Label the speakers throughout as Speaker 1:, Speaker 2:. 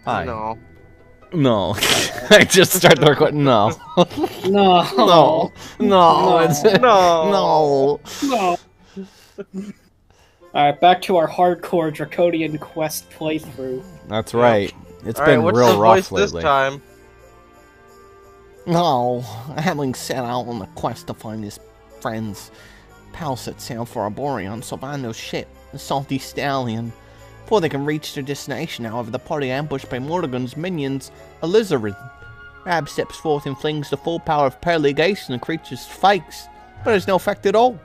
Speaker 1: Hi.
Speaker 2: No.
Speaker 1: No. I just start the record. No.
Speaker 3: No.
Speaker 1: No. No. It's
Speaker 2: No.
Speaker 1: no.
Speaker 3: No. Alright, back to our hardcore Draconian Quest playthrough.
Speaker 1: That's right. It's
Speaker 2: All right,
Speaker 1: been
Speaker 2: what's
Speaker 1: real
Speaker 2: the
Speaker 1: rough
Speaker 2: voice
Speaker 1: lately.
Speaker 2: this time?
Speaker 1: No, having set out on a quest to find his friends, pal set sail for Arborion on Sylvando's ship, the Salty Stallion. Before they can reach their destination, however, the party ambushed by Morrigan's minions, Alizarin. Rab steps forth and flings the full power of Perligation in the creature's face, but there's no effect at all.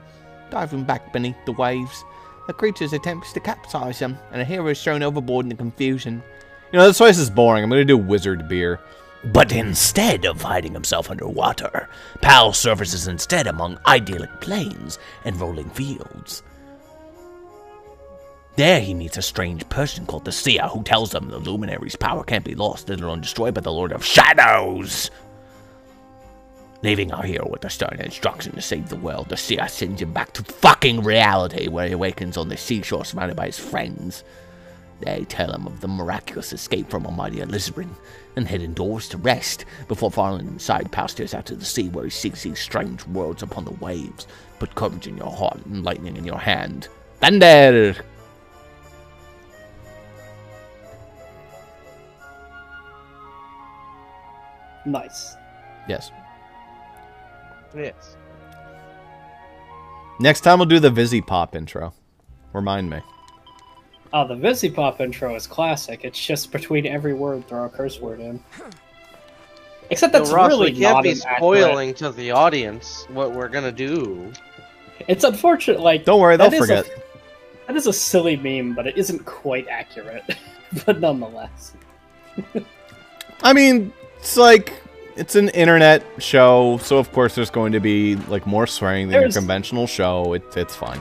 Speaker 1: Diving back beneath the waves, the creature attempts to capsize him, and a hero is thrown overboard in the confusion. You know, this voice is boring. I'm going to do Wizard Beer.
Speaker 4: But instead of hiding himself underwater, Pal surfaces instead among idyllic plains and rolling fields. There he meets a strange person called the Seer, who tells him the Luminary's power can't be lost, let alone destroyed by the Lord of Shadows. Leaving our hero with a stern instruction to save the world, the Seer sends him back to fucking reality, where he awakens on the seashore surrounded by his friends. They tell him of the miraculous escape from Almighty Alizarin, and head indoors to rest, before falling inside pastures out to the sea, where he seeks these strange words upon the waves. Put courage in your heart and lightning in your hand. Thunder!
Speaker 3: Nice.
Speaker 1: Yes.
Speaker 2: Yes.
Speaker 1: Next time we'll do the Vizzy Pop intro. Remind me.
Speaker 3: Oh, the Vizipop intro is classic. It's just between every word, throw a curse word in. Except that's
Speaker 2: Ross,
Speaker 3: really
Speaker 2: we can't
Speaker 3: not
Speaker 2: be
Speaker 3: inaccurate.
Speaker 2: spoiling to the audience what we're gonna do.
Speaker 3: It's unfortunate, like...
Speaker 1: Don't worry, they'll
Speaker 3: that is
Speaker 1: forget.
Speaker 3: That is a silly meme, but it isn't quite accurate. But nonetheless.
Speaker 1: I mean, it's like, it's an internet show, so of course there's going to be like more swearing than a conventional show. It's fine.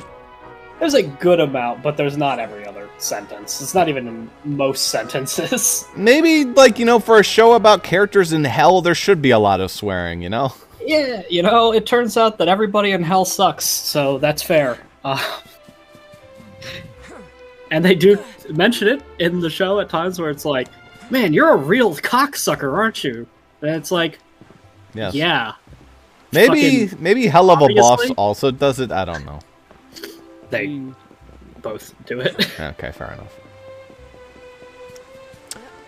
Speaker 3: There's a good amount, but there's not every other sentence. It's not even in most sentences.
Speaker 1: Maybe, like, you know, for a show about characters in hell, there should be a lot of swearing, you know?
Speaker 3: Yeah, you know, it turns out that everybody in hell sucks, so that's fair. And they do mention it in the show at times where it's like, man, you're a real cocksucker, aren't you? And it's like,
Speaker 1: yes.
Speaker 3: Yeah.
Speaker 1: Maybe Hell of a Boss
Speaker 3: Obviously.
Speaker 1: also does it. I don't know.
Speaker 3: They both do it.
Speaker 1: Okay, fair enough.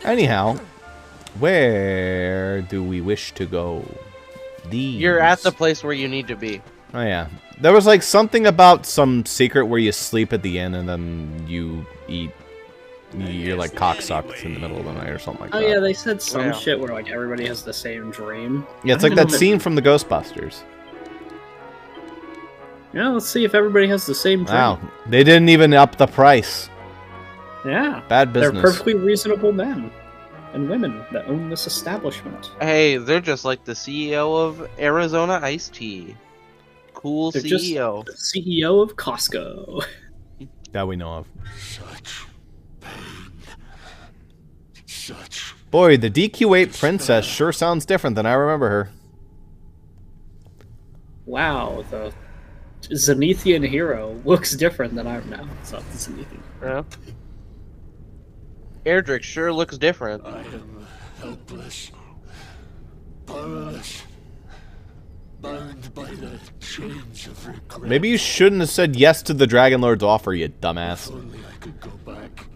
Speaker 1: Anyhow, where do we wish to go?
Speaker 2: You're at the place where you need to be.
Speaker 1: Oh yeah, there was like something about some secret where you sleep at the inn and then you eat. You're like cocksucked in the middle of the night or something like
Speaker 3: Oh
Speaker 1: that.
Speaker 3: yeah, they said some
Speaker 2: Yeah.
Speaker 3: shit where like everybody has the same dream.
Speaker 1: Yeah, it's like that scene from the Ghostbusters.
Speaker 3: Yeah, let's see if everybody has the same dream.
Speaker 1: Wow, they didn't even up the price.
Speaker 3: Yeah.
Speaker 1: Bad business.
Speaker 3: They're perfectly reasonable men and women that own this establishment.
Speaker 2: Hey, they're just like the CEO of Arizona Iced Tea. Cool
Speaker 3: They're just
Speaker 2: CEO.
Speaker 3: the CEO of Costco.
Speaker 1: That we know of.
Speaker 5: Such pain. Such...
Speaker 1: Boy, the DQ8 princess sure sounds different than I remember her.
Speaker 3: Wow, the Zenithian hero looks different than I know. It's not the Zenithian.
Speaker 2: Yeah. Erdrick sure looks different.
Speaker 5: I am helpless. Powerless. Bound by the chains of regret.
Speaker 1: Maybe you shouldn't have said yes to the Dragon Lord's offer, you dumbass.
Speaker 5: If only I could go back.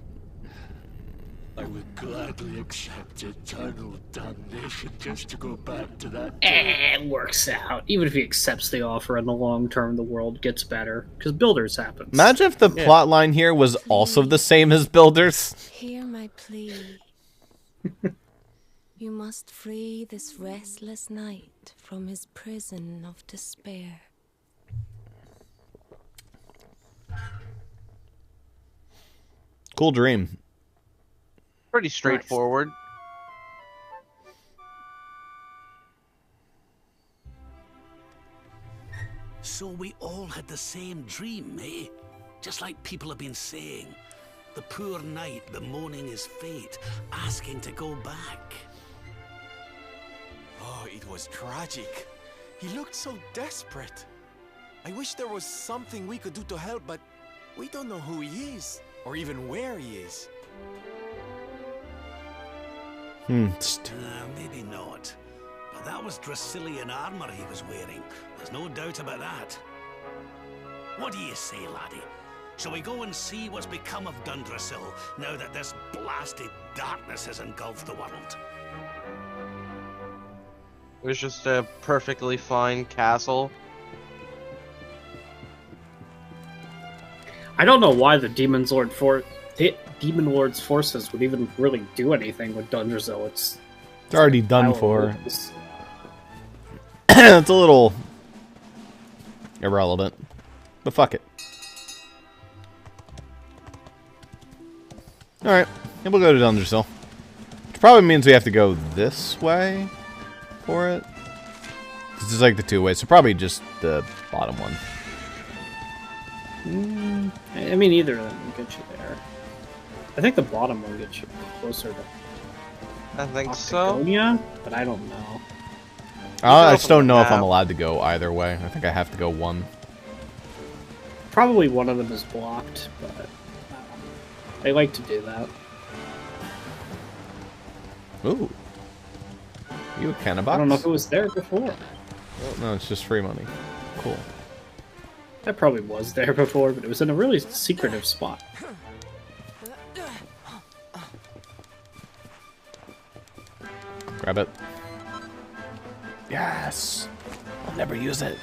Speaker 5: I would gladly accept eternal damnation just to go back to that day.
Speaker 3: It works out. Even if he accepts the offer in the long term, the world gets better. Because Builders happens.
Speaker 1: Imagine if the plot line here was also the same as Builders.
Speaker 6: Hear my plea. You must free this restless knight from his prison of despair.
Speaker 1: Cool dream.
Speaker 2: Pretty straightforward.
Speaker 4: So we all had the same dream, eh? Just like people have been saying. The poor knight bemoaning his fate, asking to go back.
Speaker 7: Oh, it was tragic. He looked so desperate. I wish there was something we could do to help, but we don't know who he is, or even where he is.
Speaker 8: Maybe not. But that was Dracilian armor he was wearing. There's no doubt about that. What do you say, laddie? Shall we go and see what's become of Dundrasil now that this blasted darkness has engulfed the world?
Speaker 2: It was just a perfectly fine castle.
Speaker 3: I don't know why the Demon Lord's forces would even really do anything with Dundrasil. It's
Speaker 9: already done for.
Speaker 3: It's
Speaker 9: a little irrelevant, but fuck it. Alright, we'll go to Dundrasil. Which probably means we have to go this way for it. This is like the two ways, so probably just the bottom one.
Speaker 3: I mean, either of them will get you there. I think the bottom one gets you closer to
Speaker 2: I think so.
Speaker 3: Octagonia, but I don't know.
Speaker 9: I just don't know if I'm allowed to go either way. I think I have to go one.
Speaker 3: Probably one of them is blocked, but they like to do that.
Speaker 9: Ooh. You a can of box?
Speaker 3: I don't know if it was there before.
Speaker 9: No, it's just free money. Cool.
Speaker 3: That probably was there before, but it was in a really secretive spot.
Speaker 9: Grab it. Yes! I'll never use it.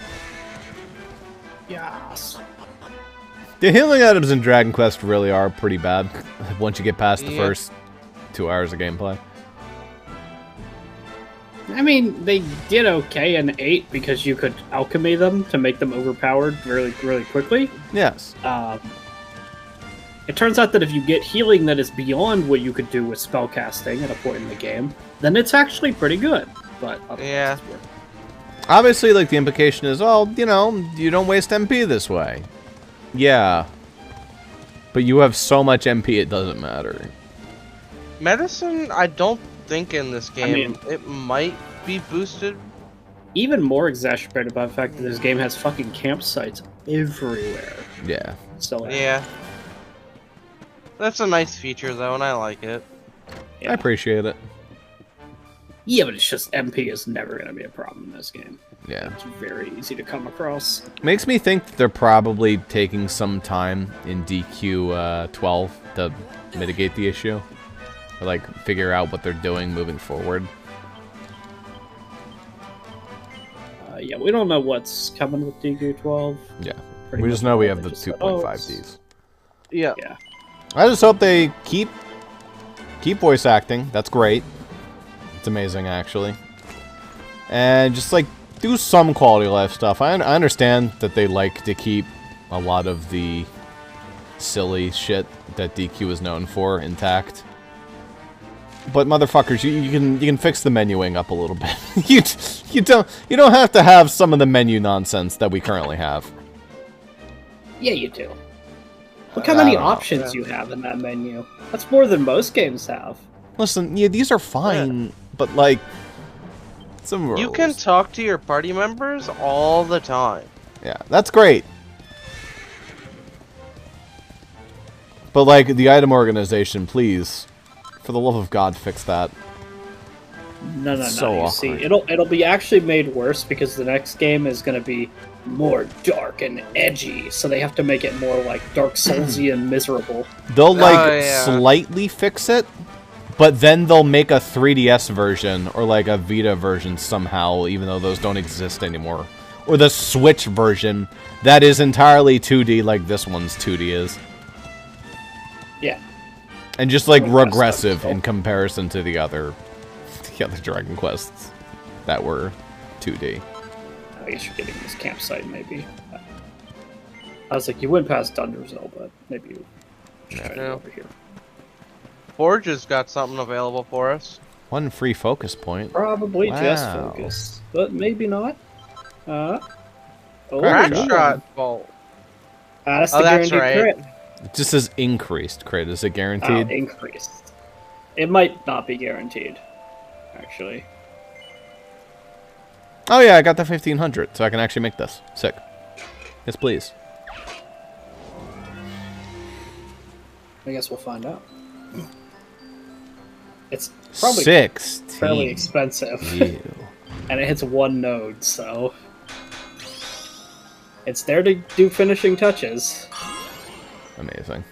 Speaker 3: Yes.
Speaker 9: The healing items in Dragon Quest really are pretty bad once you get past the first 2 hours of gameplay.
Speaker 3: I mean, they did okay in 8 because you could alchemy them to make them overpowered really, really quickly.
Speaker 9: Yes.
Speaker 3: It turns out that if you get healing that is beyond what you could do with spellcasting at a point in the game, then it's actually pretty good. But
Speaker 2: yeah.
Speaker 9: Obviously, like, the implication is, oh, you know, you don't waste MP this way. Yeah. But you have so much MP, it doesn't matter.
Speaker 2: Medicine, I don't think in this game, it might be boosted.
Speaker 3: Even more exacerbated by the fact that this game has fucking campsites everywhere.
Speaker 9: Yeah.
Speaker 3: So
Speaker 2: yeah. That's a nice feature, though, and I like it.
Speaker 9: Yeah. I appreciate it.
Speaker 3: Yeah, but it's just MP is never going to be a problem in this game.
Speaker 9: Yeah.
Speaker 3: It's very easy to come across.
Speaker 9: Makes me think they're probably taking some time in DQ 12 to mitigate the issue. Or, like, figure out what they're doing moving forward.
Speaker 3: Yeah, we don't know what's coming with DQ 12.
Speaker 9: Yeah. We just know we have the 2.5Ds.
Speaker 2: Yeah.
Speaker 3: Yeah.
Speaker 9: I just hope they keep voice acting. That's great. It's amazing, actually. And just, like, do some quality of life stuff. I understand that they like to keep a lot of the silly shit that DQ is known for intact. But motherfuckers, you can fix the menuing up a little bit. you don't have to have some of the menu nonsense that we currently have.
Speaker 3: Yeah, you do. Look how many options you have in that menu. That's more than most games have.
Speaker 9: Listen, yeah, these are fine, but like some rules.
Speaker 2: You can talk to your party members all the time.
Speaker 9: Yeah, that's great. But like the item organization, please, for the love of God, fix that.
Speaker 3: No.
Speaker 9: So
Speaker 3: you see, it'll be actually made worse because the next game is going to be more dark and edgy, so they have to make it more like Dark Soulsy and miserable.
Speaker 9: They'll like slightly fix it, but then they'll make a 3DS version or like a Vita version somehow, even though those don't exist anymore. Or the Switch version that is entirely 2D like this one's 2D is.
Speaker 3: Yeah.
Speaker 9: And just like regressive in comparison to the other Dragon Quests that were 2D.
Speaker 3: I guess you're getting this campsite, maybe. I was like, you went past Dundrasil, but maybe you should try over here.
Speaker 2: Forge has got something available for us.
Speaker 9: One free focus point.
Speaker 3: Probably just focus, but maybe not.
Speaker 2: Crack shot bolt.
Speaker 3: That's the guaranteed crit.
Speaker 9: It just says increased crit. Is it guaranteed?
Speaker 3: Increased. It might not be guaranteed, actually.
Speaker 9: Oh yeah, I got the 1500, so I can actually make this. Sick. Yes, please.
Speaker 3: I guess we'll find out. It's probably
Speaker 9: 16.
Speaker 3: fairly expensive.
Speaker 9: Ew.
Speaker 3: And it hits 1 node, so... It's there to do finishing touches.
Speaker 9: Amazing.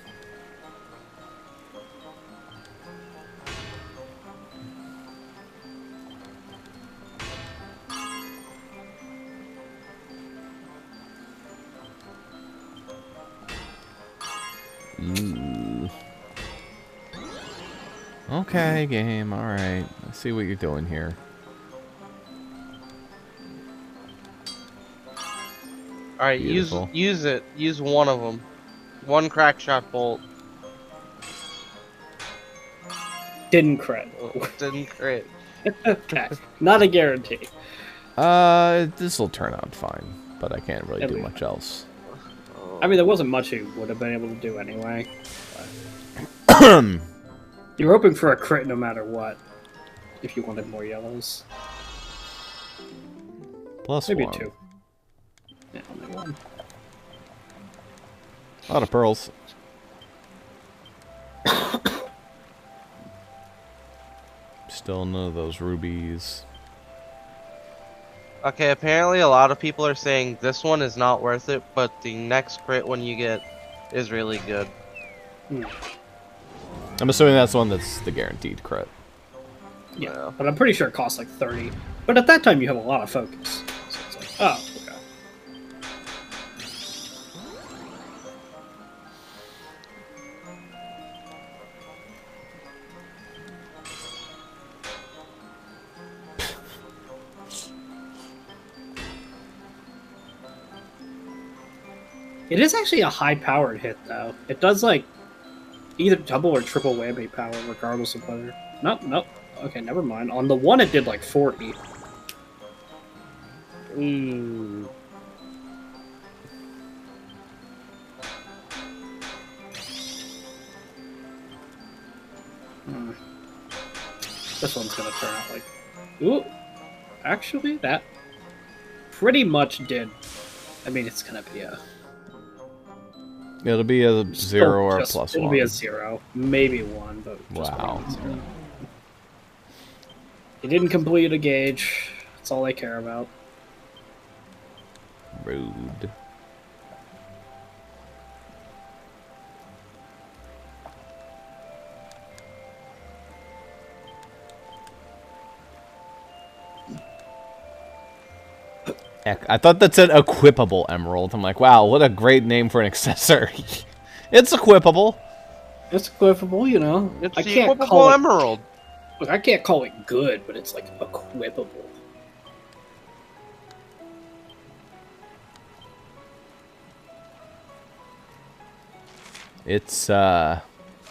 Speaker 9: Ooh. Okay, game. Alright. Let's see what you're doing here.
Speaker 2: Alright, use it. Use one of them. One crack shot bolt.
Speaker 3: Didn't crit.
Speaker 2: Didn't crit.
Speaker 3: Okay. Not a guarantee.
Speaker 9: This will turn out fine, but I can't really do much else.
Speaker 3: I mean, there wasn't much he would have been able to do anyway. You're hoping for a crit no matter what. If you wanted more yellows.
Speaker 9: Plus
Speaker 3: maybe
Speaker 9: 1.
Speaker 3: 2. Yeah, only 1.
Speaker 9: A lot of pearls. Still none of those rubies.
Speaker 2: Okay, apparently a lot of people are saying this one is not worth it, but the next crit one you get is really good.
Speaker 9: I'm assuming that's the one that's the guaranteed crit.
Speaker 3: Yeah, but I'm pretty sure it costs like 30. But at that time you have a lot of focus. So it's like, oh, okay. It is actually a high-powered hit, though. It does, like, either double or triple whammy power, regardless of whether... Nope. Okay, never mind. On the one, it did, like, 40. This one's gonna turn out like... Ooh! Actually, that pretty much did. I mean, it's gonna be a...
Speaker 9: It'll be a 0 or a +1.
Speaker 3: It'll be a 0. Maybe 1, but just
Speaker 9: wow.
Speaker 3: 0. He didn't complete a gauge. That's all I care about.
Speaker 9: Rude. I thought that said equipable emerald. I'm like, wow, what a great name for an accessory. It's equipable.
Speaker 3: It's equipable, you know.
Speaker 2: It's
Speaker 3: I
Speaker 2: the
Speaker 3: can't
Speaker 2: equipable
Speaker 3: call
Speaker 2: emerald.
Speaker 3: Look, I can't call it good, but it's like equipable.
Speaker 9: It's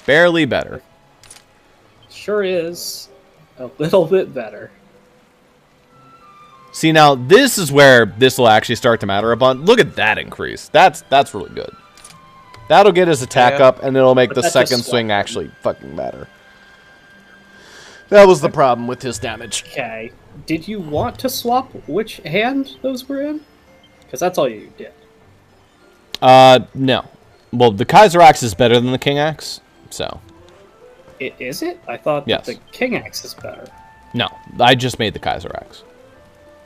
Speaker 9: barely better.
Speaker 3: Sure is a little bit better.
Speaker 9: See, now this is where this will actually start to matter a bunch. Look at that increase. That's really good. That'll get his attack up, and it'll make the second swing actually fucking matter. That was the problem with his damage.
Speaker 3: Okay. Did you want to swap which hand those were in? Because that's all you did.
Speaker 9: No. Well, the Kaiser Axe is better than the King Axe, so.
Speaker 3: Is it? I thought that the King Axe is better.
Speaker 9: No, I just made the Kaiser Axe.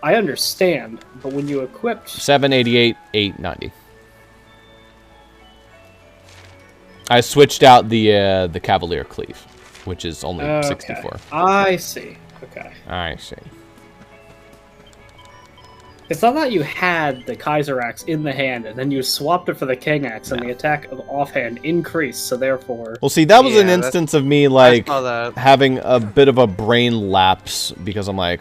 Speaker 3: I understand, but when you equipped...
Speaker 9: 788, 890. I switched out the Cavalier Cleave, which is only 64.
Speaker 3: I see. Okay.
Speaker 9: I see.
Speaker 3: It's not that you had the Kaiser Axe in the hand, and then you swapped it for the King Axe, and the attack of offhand increased, so therefore...
Speaker 9: Well, see, that was an instance of me, like, having a bit of a brain lapse, because I'm like,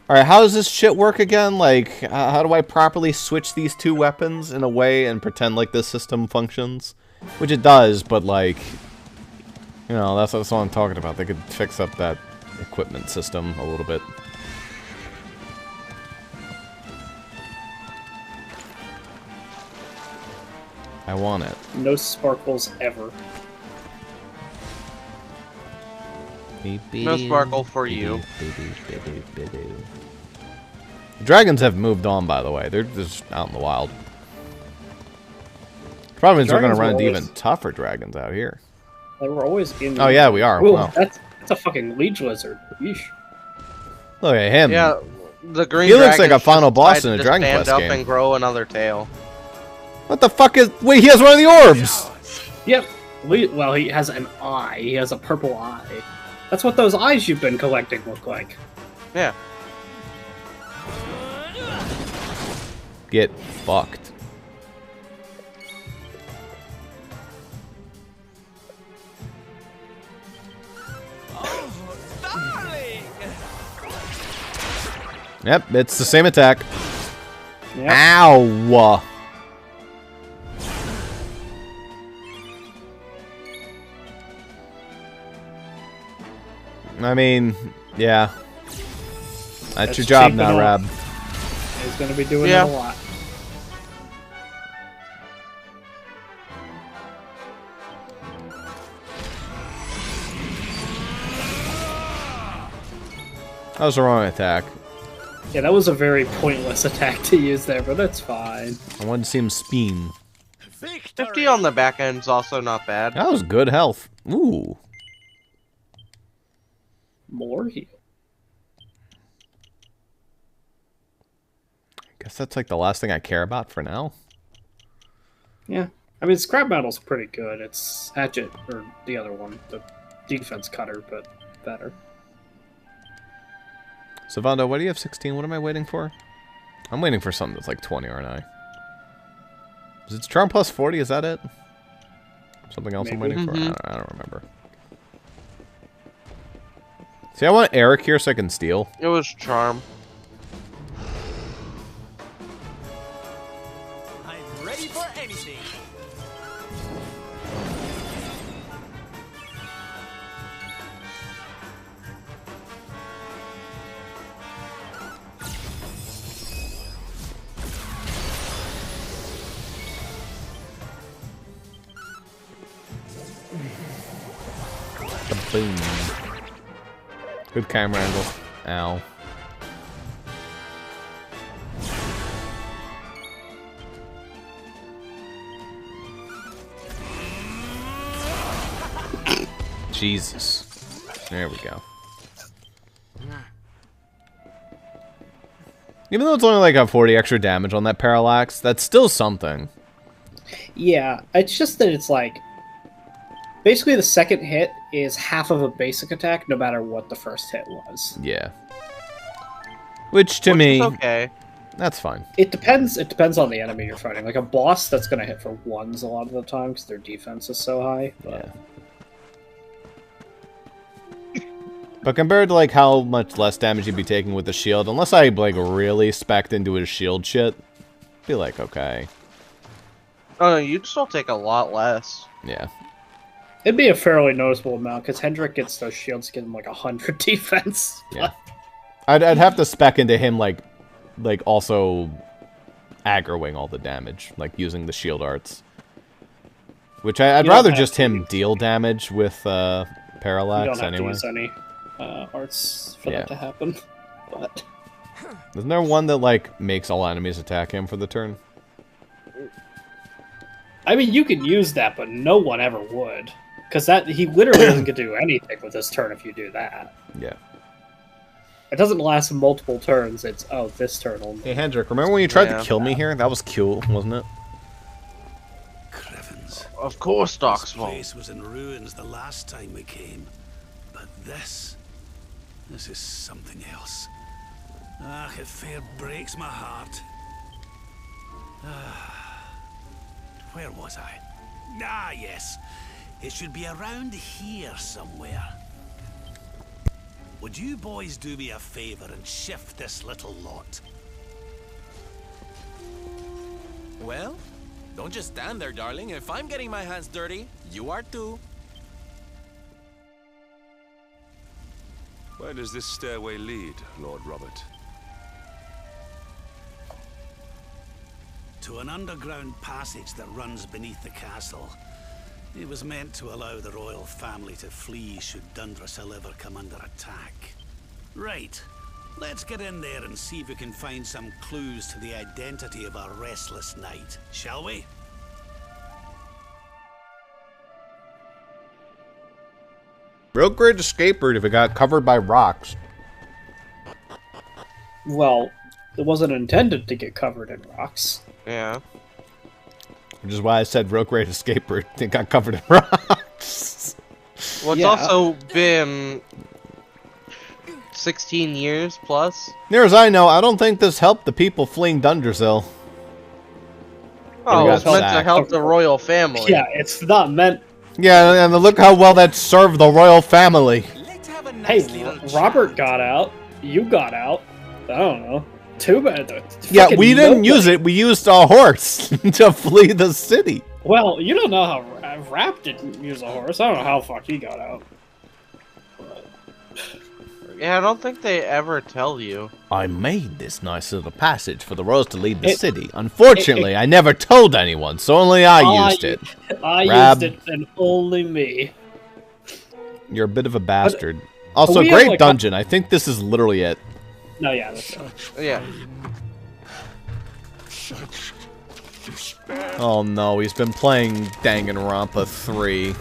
Speaker 9: alright, how does this shit work again? Like, how do I properly switch these two weapons in a way and pretend like this system functions? Which it does, but, like, you know, that's what I'm talking about. They could fix up that equipment system a little bit. I want it.
Speaker 3: No sparkles ever.
Speaker 2: No sparkle for you.
Speaker 9: Dragons have moved on, by the way. They're just out in the wild. Problem is we're going to run into even tougher dragons out here.
Speaker 3: They were always in...
Speaker 9: Oh, yeah, we are.
Speaker 3: Ooh,
Speaker 9: wow.
Speaker 3: It's a fucking leech lizard. Yeesh.
Speaker 9: Look at him.
Speaker 2: Yeah, the green.
Speaker 9: He looks like a
Speaker 2: dragon's
Speaker 9: final
Speaker 2: just
Speaker 9: boss
Speaker 2: tried
Speaker 9: in a
Speaker 2: to
Speaker 9: Dragon
Speaker 2: stand
Speaker 9: Quest
Speaker 2: up
Speaker 9: game.
Speaker 2: and grow another tail.
Speaker 9: What the fuck is... Wait, he has one of the orbs!
Speaker 3: Yep. Well, he has an eye. He has a purple eye. That's what those eyes you've been collecting look like.
Speaker 2: Yeah.
Speaker 9: Get fucked. Yep, it's the same attack.
Speaker 3: Yep.
Speaker 9: Ow! I mean, yeah. That's your job now, Rab.
Speaker 3: He's gonna be doing it a lot.
Speaker 9: That was the wrong attack.
Speaker 3: Yeah, that was a very pointless attack to use there, but that's fine.
Speaker 9: I wanted to see him spin.
Speaker 2: 50 on the back end's also not bad.
Speaker 9: That was good health. Ooh.
Speaker 3: More heal.
Speaker 9: Guess that's like the last thing I care about for now.
Speaker 3: Yeah. I mean, scrap metal's pretty good. It's hatchet, or the other one, the defense cutter, but better.
Speaker 9: Sylvando, why do you have 16? What am I waiting for? I'm waiting for something that's like 20, aren't I? Is it Charm plus 40? Is that it? Something else I'm waiting for? I don't remember. See, I want Eric here so I can steal.
Speaker 2: It was Charm.
Speaker 7: I'm ready for anything.
Speaker 9: Boom. Good camera angle. Ow. Jesus. There we go. Even though it's only like a 40 extra damage on that parallax, that's still something.
Speaker 3: Yeah, it's just that it's like... Basically, the second hit is half of a basic attack, no matter what the first hit was.
Speaker 9: Yeah. Which to me,
Speaker 2: okay.
Speaker 9: That's fine.
Speaker 3: It depends. It depends on the enemy you're fighting. Like a boss, that's going to hit for ones a lot of the time because their defense is so high. But...
Speaker 9: Yeah. But compared to like how much less damage you'd be taking with the shield, unless I like really spec'd into his shield shit, be like okay.
Speaker 2: Oh no, you'd still take a lot less.
Speaker 9: Yeah.
Speaker 3: It'd be a fairly noticeable amount, because Hendrik gets those shields to give him like 100 defense.
Speaker 9: Yeah. I'd have to spec into him like also aggroing all the damage, like using the shield arts. Which I'd rather just him deal damage with parallax
Speaker 3: you don't have
Speaker 9: anyway.
Speaker 3: to use any arts for that to happen. But
Speaker 9: isn't there one that like makes all enemies attack him for the turn?
Speaker 3: I mean, you can use that, but no one ever would. Because he literally doesn't get to do anything with this turn if you do that.
Speaker 9: Yeah.
Speaker 3: It doesn't last multiple turns. It's, oh, this turn only.
Speaker 9: Hey, Hendrik, remember when you tried to kill me here? That was cool, wasn't it?
Speaker 8: Crivens.
Speaker 2: Of course, Doc's
Speaker 8: This place was in ruins the last time we came. But this is something else. Ah, it fair breaks my heart. Where was I? Ah, yes. It should be around here somewhere. Would you boys do me a favor and shift this little lot?
Speaker 7: Well, don't just stand there, darling. If I'm getting my hands dirty, you are too.
Speaker 10: Where does this stairway lead, Lord Robert?
Speaker 8: To an underground passage that runs beneath the castle. It was meant to allow the royal family to flee should Dundrasil ever come under attack. Right. Let's get in there and see if we can find some clues to the identity of our restless knight, shall we?
Speaker 9: Real great escape route if it got covered by rocks.
Speaker 3: Well, it wasn't intended to get covered in rocks.
Speaker 2: Yeah.
Speaker 9: Which is why I said real great escape route. It got covered in rocks.
Speaker 2: Well, it's also been 16 years plus.
Speaker 9: Near as I know, I don't think this helped the people fleeing Dundersill.
Speaker 2: Oh, it's meant to help the royal family.
Speaker 3: Yeah, it's not meant...
Speaker 9: Yeah, and look how well that served the royal family.
Speaker 3: Hey, Robert got out. You got out. I don't know. Too bad.
Speaker 9: Yeah, we didn't use it. We used a horse to flee the city.
Speaker 3: Well, you don't know how Rap didn't use a horse. I don't know how fuck he got out.
Speaker 2: Yeah, I don't think they ever tell you.
Speaker 4: I made this nice little passage for the royals to leave the city. Unfortunately, I never told anyone, so only I used it.
Speaker 3: I used it, and only me.
Speaker 9: You're a bit of a bastard. Also, great like dungeon. I think this is literally it.
Speaker 3: No, yeah, that's it.
Speaker 2: Yeah.
Speaker 9: Oh no, he's been playing Danganronpa 3.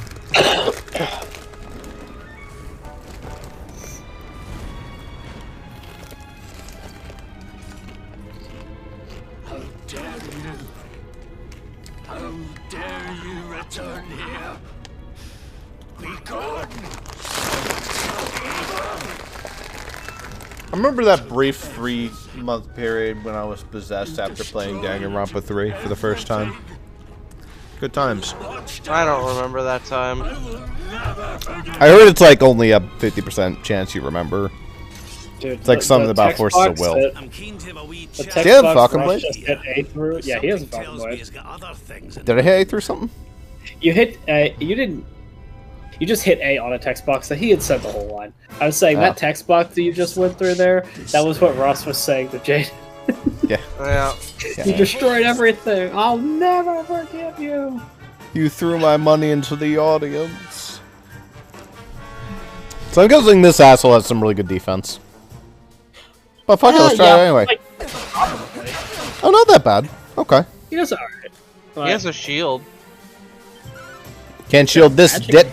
Speaker 5: How dare you return here? Be gone!
Speaker 9: I remember that brief 3-month period when I was possessed after playing Danganronpa 3 for the first time. Good times.
Speaker 2: I don't remember that time.
Speaker 9: I heard it's like only a 50% chance you remember.
Speaker 3: Dude,
Speaker 9: it's like something about forces of will.
Speaker 3: He has fucking blade? A through. Yeah, he has a fucking blade.
Speaker 9: Did I hit A through something?
Speaker 3: You hit A. You didn't. You just hit A on a text box that he had said the whole line. I was saying that text box that you just went through there, that was what Ross was saying to Jaden.
Speaker 2: Yeah.
Speaker 3: You destroyed everything. I'll never forgive you.
Speaker 9: You threw my money into the audience. So I'm guessing this asshole has some really good defense. But fuck it, let's try it anyway. Oh, not that bad. Okay.
Speaker 3: He does alright.
Speaker 2: He has a shield.
Speaker 9: Can't shield this dick.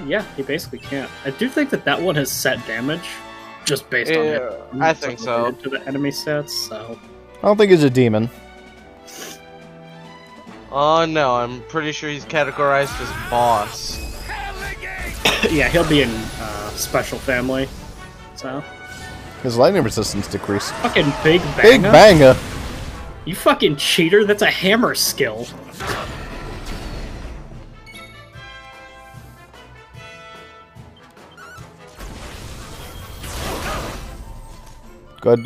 Speaker 3: Yeah, he basically can't. I do think that one has set damage, just based on it.
Speaker 2: I think so.
Speaker 3: To the enemy stats, so.
Speaker 9: I don't think he's a demon.
Speaker 2: Oh no, I'm pretty sure he's categorized as boss.
Speaker 3: Yeah, he'll be in special family. So.
Speaker 9: His lightning resistance decreased.
Speaker 3: Fucking big banger.
Speaker 9: Big banger.
Speaker 3: You fucking cheater! That's a hammer skill.
Speaker 9: Good.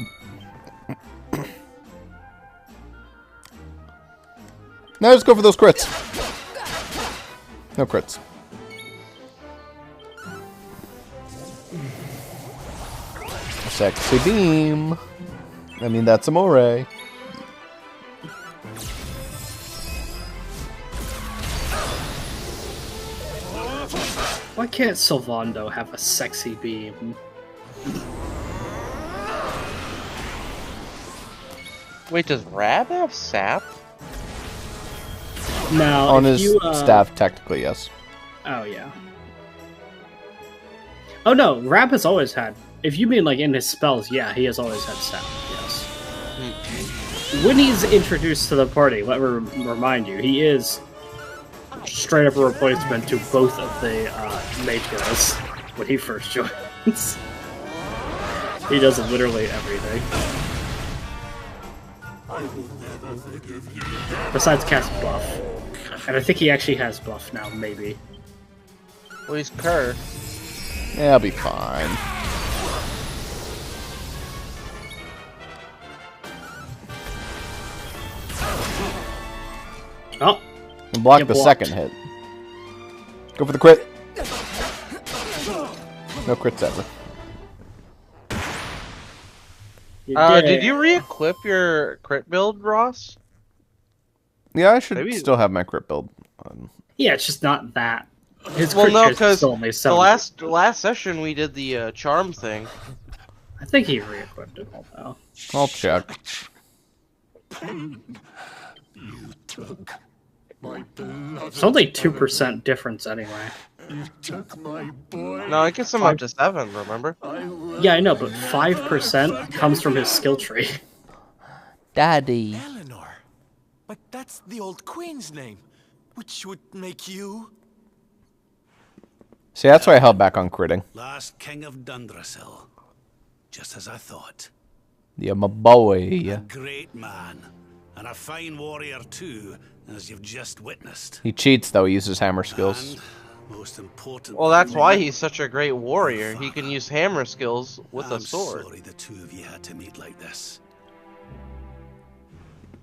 Speaker 9: Now let's go for those crits. No crits. Sexy beam. I mean, that's amore.
Speaker 3: Why can't Sylvando have a sexy beam?
Speaker 2: Wait, does Rab have sap?
Speaker 3: No.
Speaker 9: On his staff, technically, yes.
Speaker 3: Oh, yeah. Oh, no. Rab has always had... If you mean, like, in his spells, yeah, he has always had sap, yes. When he's introduced to the party, let me remind you, he is straight up a replacement to both of the mage guys when he first joins. He does literally everything. Besides cast buff. And I think he actually has buff now, maybe.
Speaker 2: Well, he's cursed.
Speaker 9: Yeah, I'll be fine.
Speaker 3: Oh!
Speaker 9: And block the second hit. Go for the crit. No crits ever.
Speaker 2: Did you re-equip your crit build, Ross?
Speaker 9: Yeah, I should still have my crit build.
Speaker 3: Yeah, it's just not that. His
Speaker 2: well,
Speaker 3: crit
Speaker 2: no,
Speaker 3: because
Speaker 2: the last session we did the charm thing.
Speaker 3: I think he re-equipped it all though.
Speaker 9: I'll check.
Speaker 5: You took My beloved
Speaker 3: It's only 2% difference anyway.
Speaker 5: You took my boy.
Speaker 2: No, it gets him up to 7, remember?
Speaker 3: Yeah, I know, but 5% comes from his skill tree.
Speaker 1: Daddy.
Speaker 7: Eleanor. But that's the old queen's name, which would make you...
Speaker 9: See, that's why I held back on critting.
Speaker 8: Last king of Dundrasil. Just as I thought.
Speaker 9: Yeah, my boy.
Speaker 8: A great man. And a fine warrior too, as you've just witnessed.
Speaker 9: He cheats, though. He uses hammer skills.
Speaker 8: And, most important,
Speaker 2: Well, that's why he's such a great warrior. He can use hammer skills with a sword.
Speaker 8: I'm sorry the two of you had to meet like this.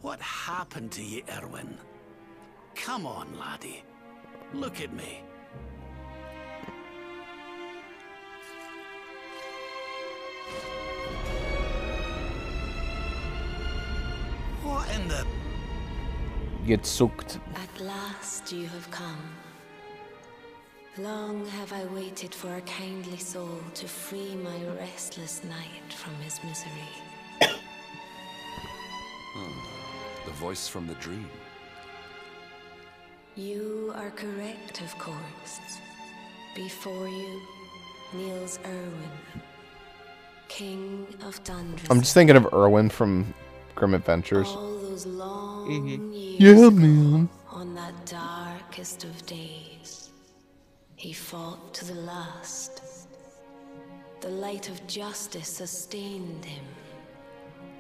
Speaker 8: What happened to you, Erwin? Come on, laddie. Look at me. What in the...
Speaker 9: Get soaked.
Speaker 6: At last you have come. Long have I waited for a kindly soul to free my restless night from his misery.
Speaker 10: The voice from the dream.
Speaker 6: You are correct, of course. Before you kneels Erwin, King of Dundrasil.
Speaker 9: I'm just thinking of Erwin from Grim Adventures.
Speaker 6: All those long years
Speaker 9: Yeah, man.
Speaker 6: on that darkest of days, he fought to the last. The light of justice sustained him,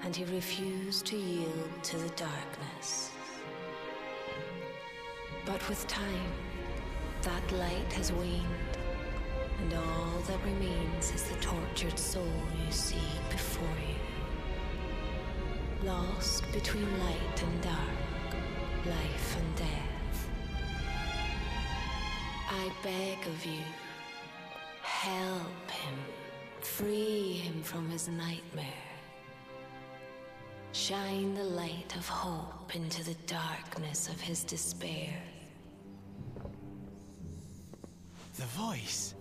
Speaker 6: and he refused to yield to the darkness. But with time, that light has waned, and all that remains is the tortured soul you see before you. Lost between light and dark, life and death. I beg of you, help him, free him from his nightmare. Shine the light of hope into the darkness of his despair.
Speaker 7: The voice.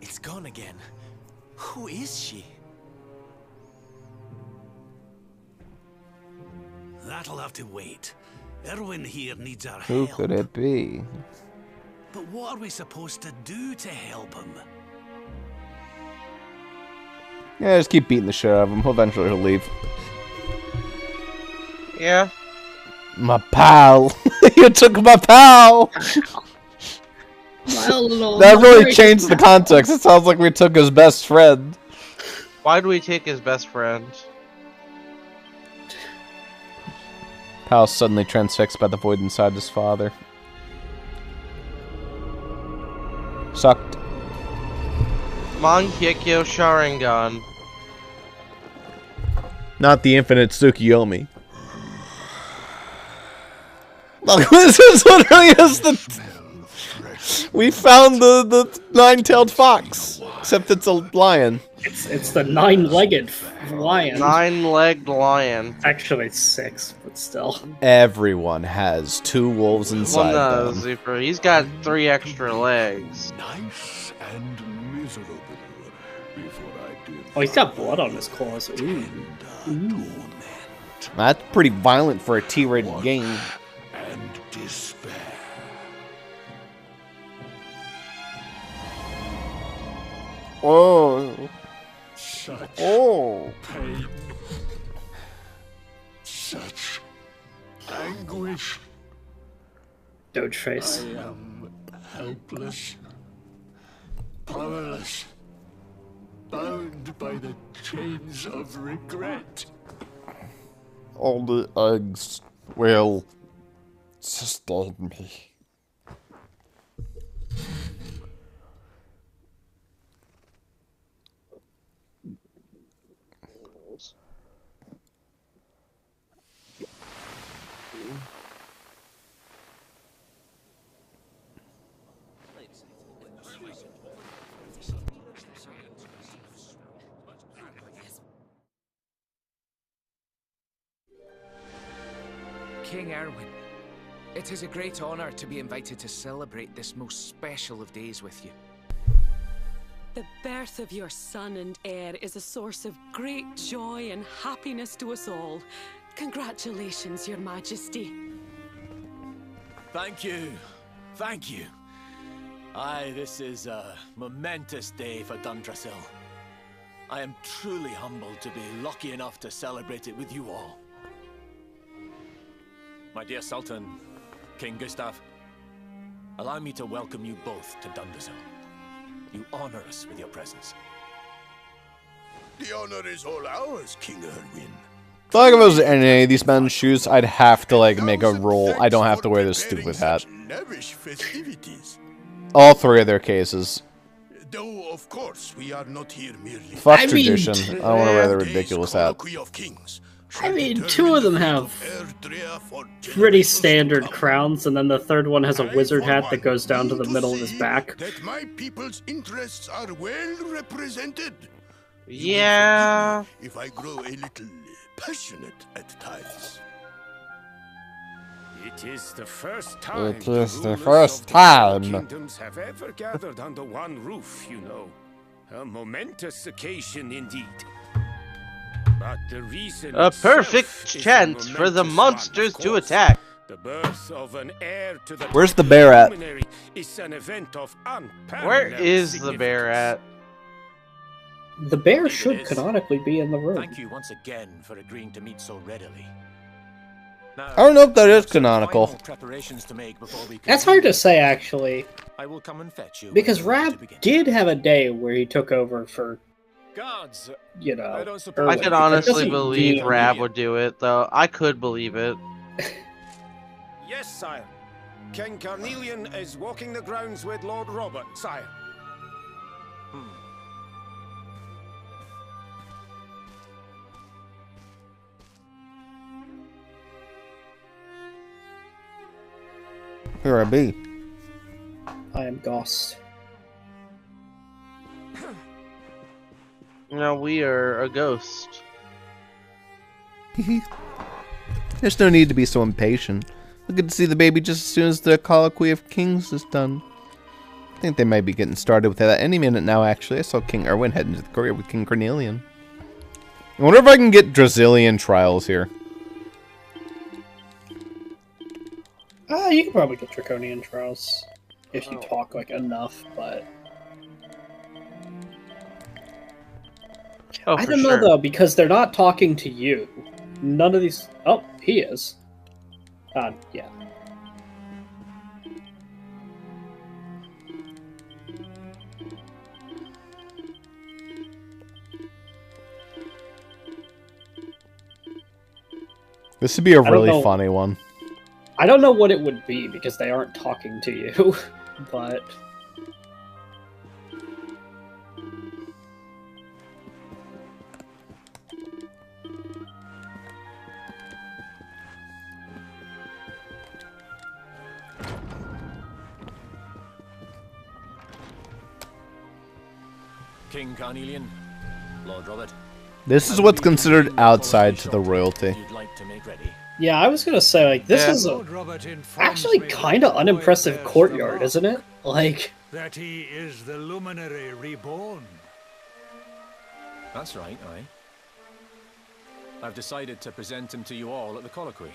Speaker 7: It's gone again. Who is she?
Speaker 8: That'll have to wait. Erwin here needs our
Speaker 9: Who
Speaker 8: help.
Speaker 9: could it be?
Speaker 8: But what are we supposed to do to help him?
Speaker 9: Yeah, just keep beating the shit out of him. Eventually he'll leave.
Speaker 2: Yeah.
Speaker 9: My pal. You took my pal. That really changed the context. It sounds like we took his best friend.
Speaker 2: Why do we take his best friend?
Speaker 9: Pal suddenly transfixed by the void inside his father. Sucked.
Speaker 2: Mangekyo Sharingan.
Speaker 9: Not the infinite Tsukiyomi. Look, this is literally is the... We found the nine-tailed fox. Except it's a lion.
Speaker 3: It's the nine-legged lion.
Speaker 2: Nine-legged lion.
Speaker 3: Actually, it's 6, but still.
Speaker 9: Everyone has 2 wolves inside
Speaker 2: Well, no,
Speaker 9: them.
Speaker 2: Zuper. He's got 3 extra legs.
Speaker 5: Nice and miserable before I did.
Speaker 3: Oh, he's got blood on his claws. Ooh.
Speaker 9: That's pretty violent for a T-rated game.
Speaker 5: And despair.
Speaker 9: Oh.
Speaker 5: Such
Speaker 9: pain.
Speaker 5: Such anguish.
Speaker 3: Doge face.
Speaker 5: I am helpless, powerless, bound by the chains of regret.
Speaker 9: All the eggs will sustain me.
Speaker 11: King Erwin, it is a great honor to be invited to celebrate this most special of days with you.
Speaker 12: The birth of your son and heir is a source of great joy and happiness to us all. Congratulations, Your Majesty.
Speaker 7: Thank you. Thank you. Aye, this is a momentous day for Dundrasil. I am truly humbled to be lucky enough to celebrate it with you all. My dear Sultan, King Gustav, allow me to welcome you both to Dundrasil. You honor us with your presence.
Speaker 5: The honor is all ours, King Erwin.
Speaker 9: I feel like if I was in any of these men's shoes, I'd have to, like, make a rule. I don't have to wear this stupid hat. All three of their cases.
Speaker 5: Though, of course, we are not here merely.
Speaker 9: Fuck tradition. I don't want to wear the ridiculous hat.
Speaker 3: I mean, two of them have pretty standard crowns, and then the third one has a wizard hat that goes down to the middle of his back.
Speaker 5: That my people's interests are well represented.
Speaker 2: Yeah.
Speaker 5: If I grow a little passionate at times.
Speaker 13: It is the first time
Speaker 9: It is the first time.
Speaker 13: kingdoms have ever gathered under one roof, you know. A momentous occasion indeed. But the reason
Speaker 2: A perfect chance for the monsters to attack.
Speaker 13: The birth of an heir to the
Speaker 9: Where's the bear at?
Speaker 13: is an event of unparalleled
Speaker 2: Where is the bear at?
Speaker 3: The bear should canonically be in the room.
Speaker 7: Thank you once again for agreeing to meet so readily. Now,
Speaker 9: I don't know if that is canonical.
Speaker 7: preparations to make before we
Speaker 3: That's hard to say, actually.
Speaker 7: I will come and fetch you.
Speaker 3: Because Rab did have a day where he took over for,
Speaker 7: Gods,
Speaker 3: you know,
Speaker 2: I could honestly believe Rab would do it, though. I could believe it.
Speaker 13: Yes, sire. King Carnelian is walking the grounds with Lord Robert, sire.
Speaker 9: Here I be.
Speaker 3: I am Goss.
Speaker 2: No, we are a ghost.
Speaker 9: There's no need to be so impatient. We'll get to see the baby just as soon as the Colloquy of Kings is done. I think they might be getting started with that any minute now, actually. I saw King Erwin head into the courier with King Carnelian. I wonder if I can get Dracilian trials here.
Speaker 3: You can probably get Draconian trials if you talk like enough, but I don't know though, because they're not talking to you. None of these. Oh, he is. Yeah.
Speaker 9: This would be a really funny one.
Speaker 3: I don't know what it would be because they aren't talking to you, but
Speaker 7: King Carnelian, Lord Robert.
Speaker 9: This is what's considered outside to the royalty.
Speaker 7: You'd like to make ready.
Speaker 3: yeah, I was gonna say like this is actually kind of unimpressive courtyard, isn't it? Like
Speaker 14: that he is the luminary reborn.
Speaker 7: That's right, aye. I've decided to present him to you all at the colloquy.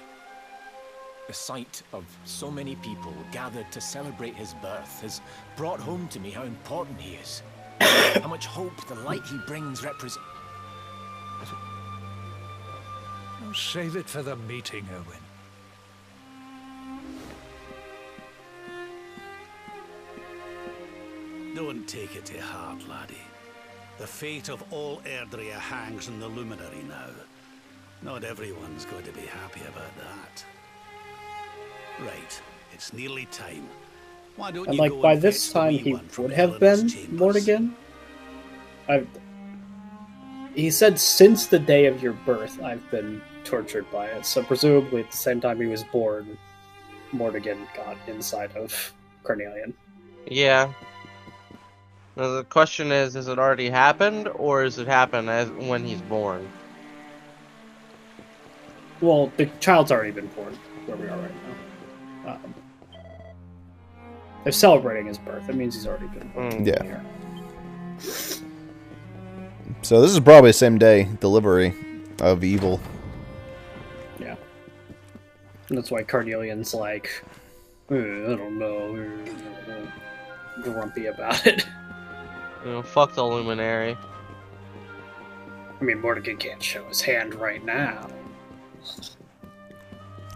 Speaker 7: The sight of so many people gathered to celebrate his birth has brought home to me how important he is. How much hope the light he brings represents.
Speaker 14: Oh, save it for the meeting, Owen.
Speaker 8: Don't take it to heart, laddie. The fate of all Erdrea hangs in the luminary now. Not everyone's going to be happy about that. Right, it's nearly time. Why don't
Speaker 3: and
Speaker 8: you
Speaker 3: like
Speaker 8: go
Speaker 3: by
Speaker 8: and
Speaker 3: this
Speaker 8: fetch the
Speaker 3: time
Speaker 8: wee
Speaker 3: he
Speaker 8: one from
Speaker 3: would have
Speaker 8: Eleanor's
Speaker 3: been
Speaker 8: chambers?
Speaker 3: Mortigan. He said since the day of your birth I've been tortured by it, so presumably at the same time he was born, Mortigan got inside of Carnelian.
Speaker 2: Yeah. Now the question is it already happened, or is it happen as when he's born?
Speaker 3: Well, the child's already been born, where we are right now. They're celebrating his birth. That means he's already been born.
Speaker 9: Yeah.
Speaker 3: Here.
Speaker 9: So this is probably the same day delivery of evil.
Speaker 3: Yeah. And that's why Carnelian's like, I don't know. Grumpy about it.
Speaker 2: You know, fuck the Luminary.
Speaker 3: I mean, Mordenkainen can't show his hand right now.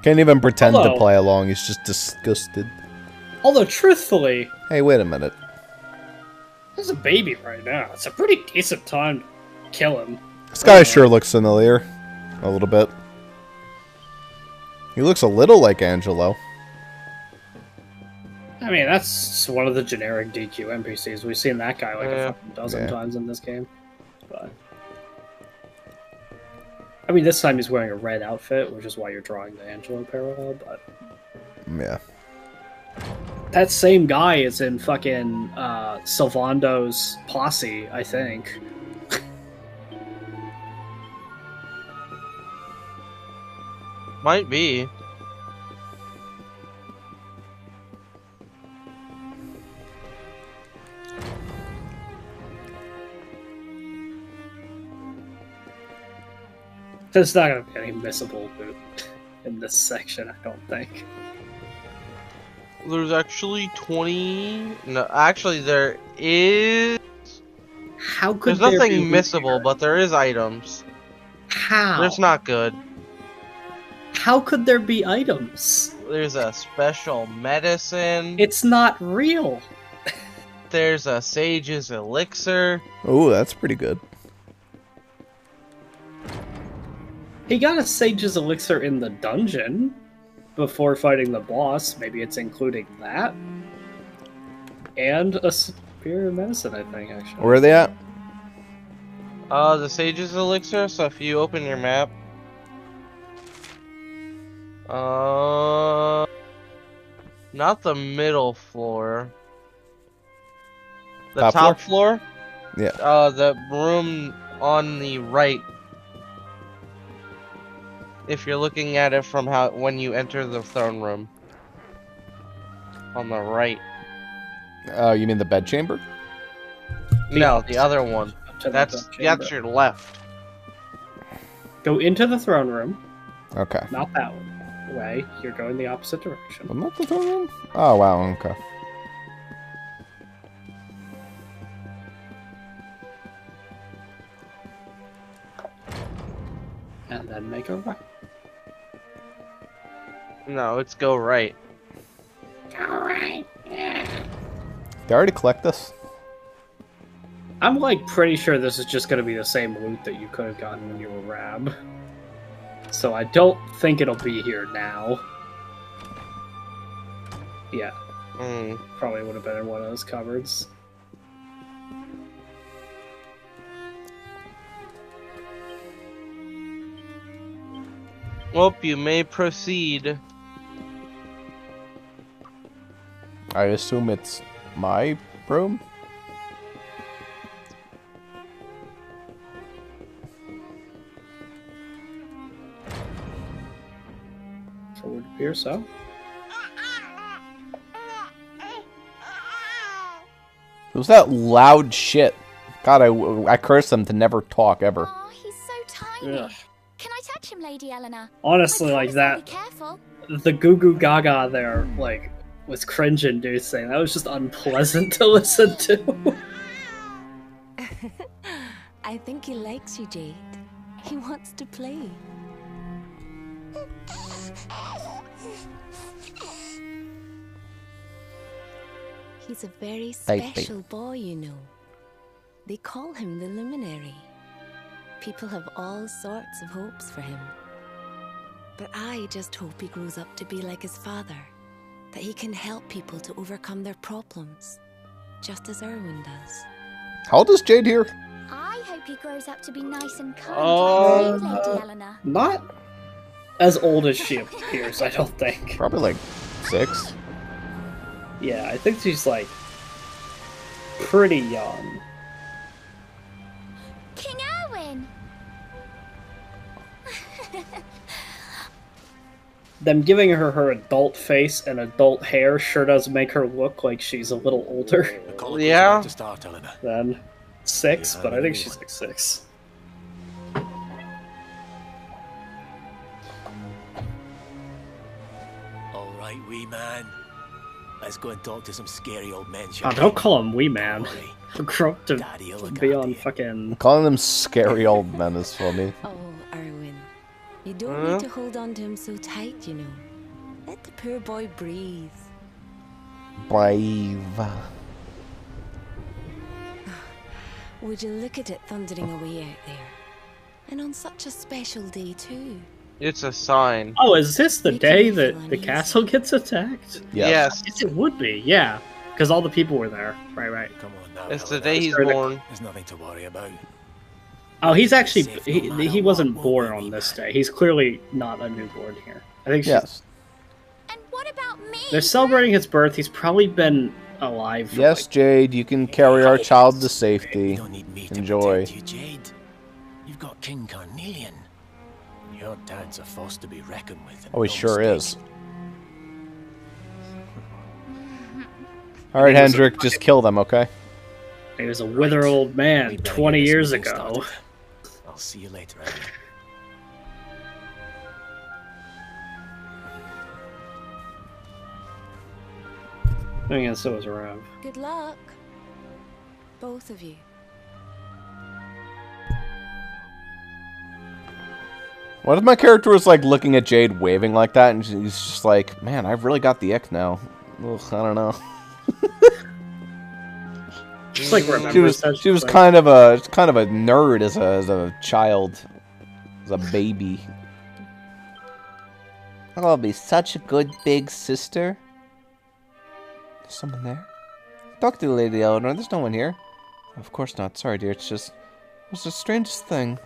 Speaker 9: Can't even pretend to
Speaker 3: Although-
Speaker 9: play along. He's just disgusted.
Speaker 3: Although, truthfully,
Speaker 9: Hey, wait a minute.
Speaker 3: there's a baby right now. It's a pretty decent time to kill him.
Speaker 9: This guy sure looks familiar. A little bit. He looks a little like Angelo.
Speaker 3: I mean, that's one of the generic DQ NPCs. We've seen that guy like a fucking dozen
Speaker 9: Yeah.
Speaker 3: times in this game. But I mean, this time he's wearing a red outfit, which is why you're drawing the Angelo parallel, but
Speaker 9: Yeah.
Speaker 3: that same guy is in fucking Sylvando's posse, I think.
Speaker 2: Might be.
Speaker 3: There's not going to be any missable loot in this section, I don't think.
Speaker 2: There's actually 20... No, actually there is...
Speaker 3: How could
Speaker 2: There's
Speaker 3: there
Speaker 2: nothing
Speaker 3: be loot
Speaker 2: missable,
Speaker 3: here?
Speaker 2: but there is items.
Speaker 3: How?
Speaker 2: There's not good.
Speaker 3: How could there be items?
Speaker 2: There's a special medicine.
Speaker 3: It's not real.
Speaker 2: There's a sage's elixir.
Speaker 9: Oh, that's pretty good.
Speaker 3: He got a Sage's Elixir in the dungeon before fighting the boss. Maybe it's including that. And a Superior Medicine, I think, actually.
Speaker 9: Where are they at?
Speaker 2: The sage's elixir, so if you open your map... Not the middle floor. The top floor?
Speaker 9: Yeah.
Speaker 2: The room on the right. If you're looking at it from when you enter the throne room. On the right.
Speaker 9: You mean the bedchamber?
Speaker 2: No, the other one. That's your left.
Speaker 3: Go into the throne room.
Speaker 9: Okay.
Speaker 3: Not that way. You're going the opposite direction.
Speaker 9: I'm not the throne room? Oh, wow, okay.
Speaker 3: And then make a right.
Speaker 2: No, it's go right.
Speaker 3: Alright, yeah.
Speaker 9: They already collect this?
Speaker 3: I'm like pretty sure this is just gonna be the same loot that you could have gotten when you were Rab. So I don't think it'll be here now. Yeah. Probably would have been in one of those cupboards.
Speaker 2: Well, you may proceed.
Speaker 9: I assume it's my room?
Speaker 3: It would appear so.
Speaker 9: Who's that loud shit? God, I curse them to never talk ever.
Speaker 15: Oh, he's so tiny.
Speaker 3: Yeah.
Speaker 15: Can I touch him, Lady Eleanor?
Speaker 3: Honestly, like that.
Speaker 15: Be careful.
Speaker 3: The Goo Goo Gaga there, like, was cringe-inducing. That was just unpleasant to listen to.
Speaker 6: I think he likes you, Jade. He wants to play. He's a very special boy, you know. They call him the Luminary. People have all sorts of hopes for him. But I just hope he grows up to be like his father. That he can help people to overcome their problems. Just as Erwin does.
Speaker 9: How old is Jade here?
Speaker 15: I hope he grows up to be nice and kind like you, Lady Eleanor.
Speaker 3: Not as old as she appears, I don't think.
Speaker 9: Probably like 6.
Speaker 3: Yeah, I think she's like pretty young.
Speaker 15: King Erwin!
Speaker 3: Them giving her adult face and adult hair sure does make her look like she's a little older
Speaker 2: Yeah.
Speaker 7: To start, Eleanor.
Speaker 3: than 6, but I think she's like 6.
Speaker 7: All right, wee man. Let's go and talk to some scary old men.
Speaker 3: Oh, don't call him wee man. Grow up to be on fucking...
Speaker 9: Calling them scary old men is funny.
Speaker 6: Oh, Erwin. You don't need to hold on to him so tight, you know. Let the poor boy breathe.
Speaker 9: Brave.
Speaker 6: Would you look at it thundering away out there? And on such a special day, too.
Speaker 2: It's a sign.
Speaker 3: Oh, is this the day that the castle gets attacked?
Speaker 2: Yes.
Speaker 3: Yes, it would be, yeah. Because all the people were there. Right.
Speaker 7: Come on now.
Speaker 2: It's the day he's born.
Speaker 7: There's nothing to worry about.
Speaker 3: Oh, he's actually... He wasn't born on this day. He's clearly not a newborn here. I think she's...
Speaker 9: Yes.
Speaker 15: And what about me?
Speaker 3: They're celebrating his birth. He's probably been alive for
Speaker 9: Yes, Jade, you can carry our child to safety.
Speaker 7: You don't need me to
Speaker 9: Enjoy.
Speaker 7: protect you, Jade. You've got King Carnelian. Your dad's a force to be reckoned with.
Speaker 9: Oh, he sure is. Alright, Hendrik, just kill them, okay?
Speaker 3: He was a wither old man 20 years ago.
Speaker 7: I'll see you later, Evan.
Speaker 3: I guess so was Rav.
Speaker 6: Good luck. Both of you.
Speaker 9: What if my character was like looking at Jade waving like that and he's just like, man, I've really got the ick now. Ugh, I don't know.
Speaker 3: Just like
Speaker 9: she was kind of a nerd as a child, as a baby. I'll be such a good big sister. There's someone there. Talk to Lady Eleanor. There's no one here. Of course not. Sorry, dear. It's the strangest thing.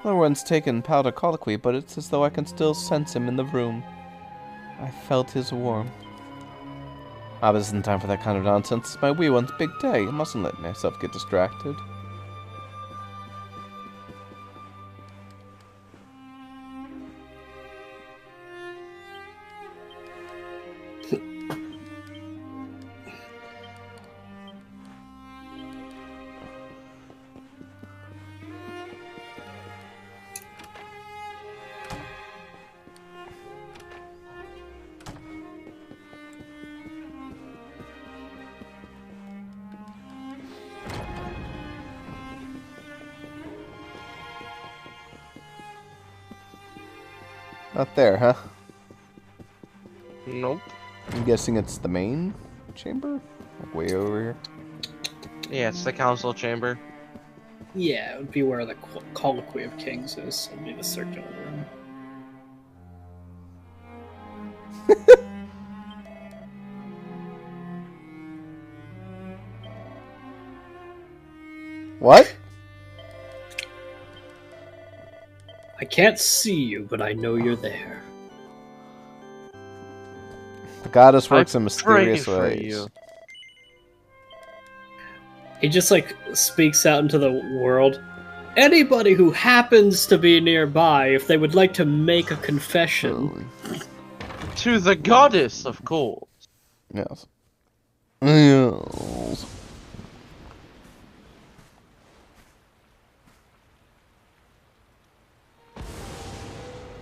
Speaker 9: No one's taken powder colloquy, but it's as though I can still sense him in the room. I felt his warmth. Ah, this isn't time for that kind of nonsense. It's my wee one's big day. I mustn't let myself get distracted. Not there, huh?
Speaker 2: Nope.
Speaker 9: I'm guessing it's the main chamber? Like way over here?
Speaker 2: Yeah, it's the council chamber.
Speaker 3: Yeah, it would be where the colloquy of kings is. It would be the circular room.
Speaker 9: What?
Speaker 3: I can't see you, but I know you're there.
Speaker 9: The goddess works in mysterious ways.
Speaker 3: He just like speaks out into the world. Anybody who happens to be nearby, if they would like to make a confession.
Speaker 2: To the goddess, of course.
Speaker 9: Yes. Yes.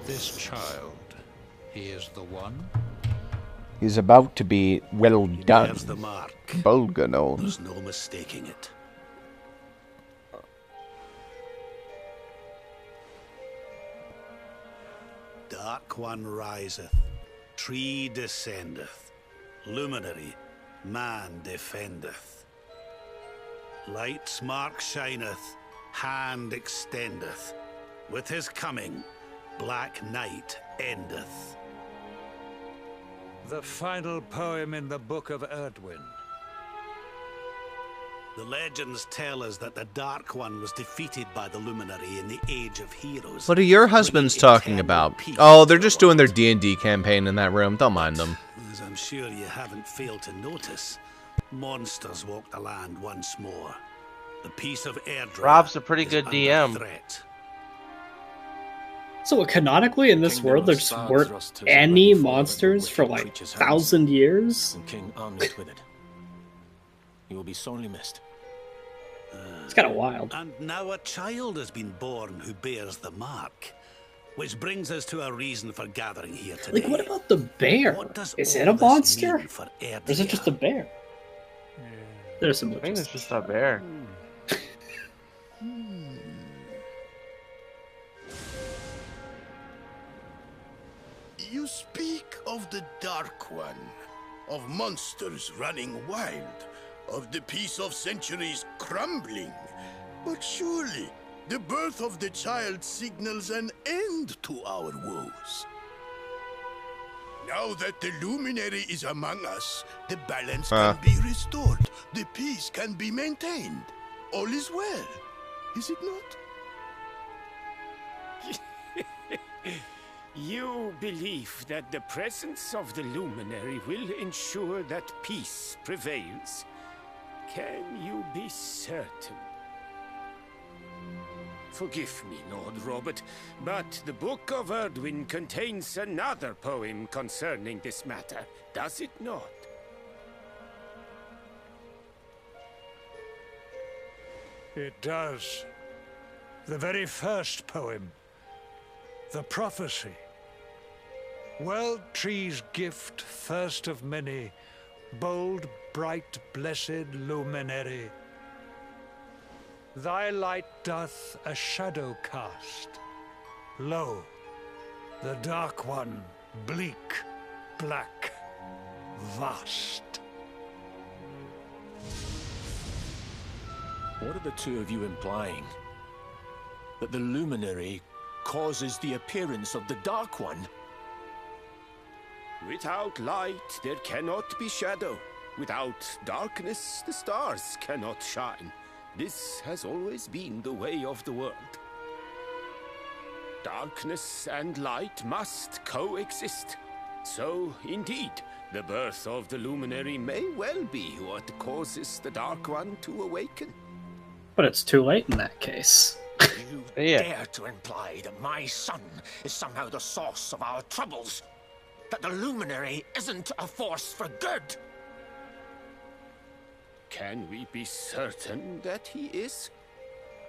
Speaker 5: This child, he is the one?
Speaker 9: He's about to be well done.
Speaker 8: There's the mark.
Speaker 9: Bulgano.
Speaker 8: There's no mistaking it. Dark one riseth, tree descendeth, luminary, man defendeth. Light's mark shineth, hand extendeth. With his coming, black night endeth.
Speaker 14: The final poem in the Book of Erdwin.
Speaker 8: The legends tell us that the Dark One was defeated by the Luminary in the Age of Heroes.
Speaker 9: What are your husbands talking about? Oh, they're just doing their D&D campaign in that room. Don't mind them.
Speaker 8: As I'm sure you haven't failed to notice, monsters walk the land once more. The peace of Erdra
Speaker 2: Rob's a pretty
Speaker 8: is
Speaker 2: good
Speaker 8: under
Speaker 2: DM.
Speaker 8: threat.
Speaker 3: So canonically in this world there just weren't any monsters for like 1,000 years?
Speaker 7: And King Arnwyd with it. He will be sorely missed.
Speaker 3: It's kind of wild.
Speaker 8: And now a child has been born who bears the mark. Which brings us to our reason for gathering here today.
Speaker 3: Like, what about the bear? Is it a monster? Or is it just a bear? There's some.
Speaker 2: I think it's just a bear.
Speaker 5: You speak of the Dark One, of monsters running wild, of the peace of centuries crumbling. But surely, the birth of the child signals an end to our woes. Now that the luminary is among us, the balance can be restored, the peace can be maintained. All is well, is it not?
Speaker 13: You believe that the presence of the luminary will ensure that peace prevails? Can you be certain? Forgive me, Lord Robert, but the Book of Erdwin contains another poem concerning this matter, does it not?
Speaker 14: It does. The very first poem. The prophecy. World Tree's gift, first of many, bold, bright, blessed luminary. Thy light doth a shadow cast. Lo, the Dark One, bleak, black, vast.
Speaker 7: What are the two of you implying? That the luminary causes the appearance of the Dark One?
Speaker 13: Without light, there cannot be shadow. Without darkness, the stars cannot shine. This has always been the way of the world. Darkness and light must coexist. So, indeed, the birth of the luminary may well be what causes the Dark One to awaken.
Speaker 3: But it's too late in that case.
Speaker 7: You dare to imply that my son is somehow the source of our troubles? That the luminary isn't a force for good?
Speaker 13: Can we be certain that he is?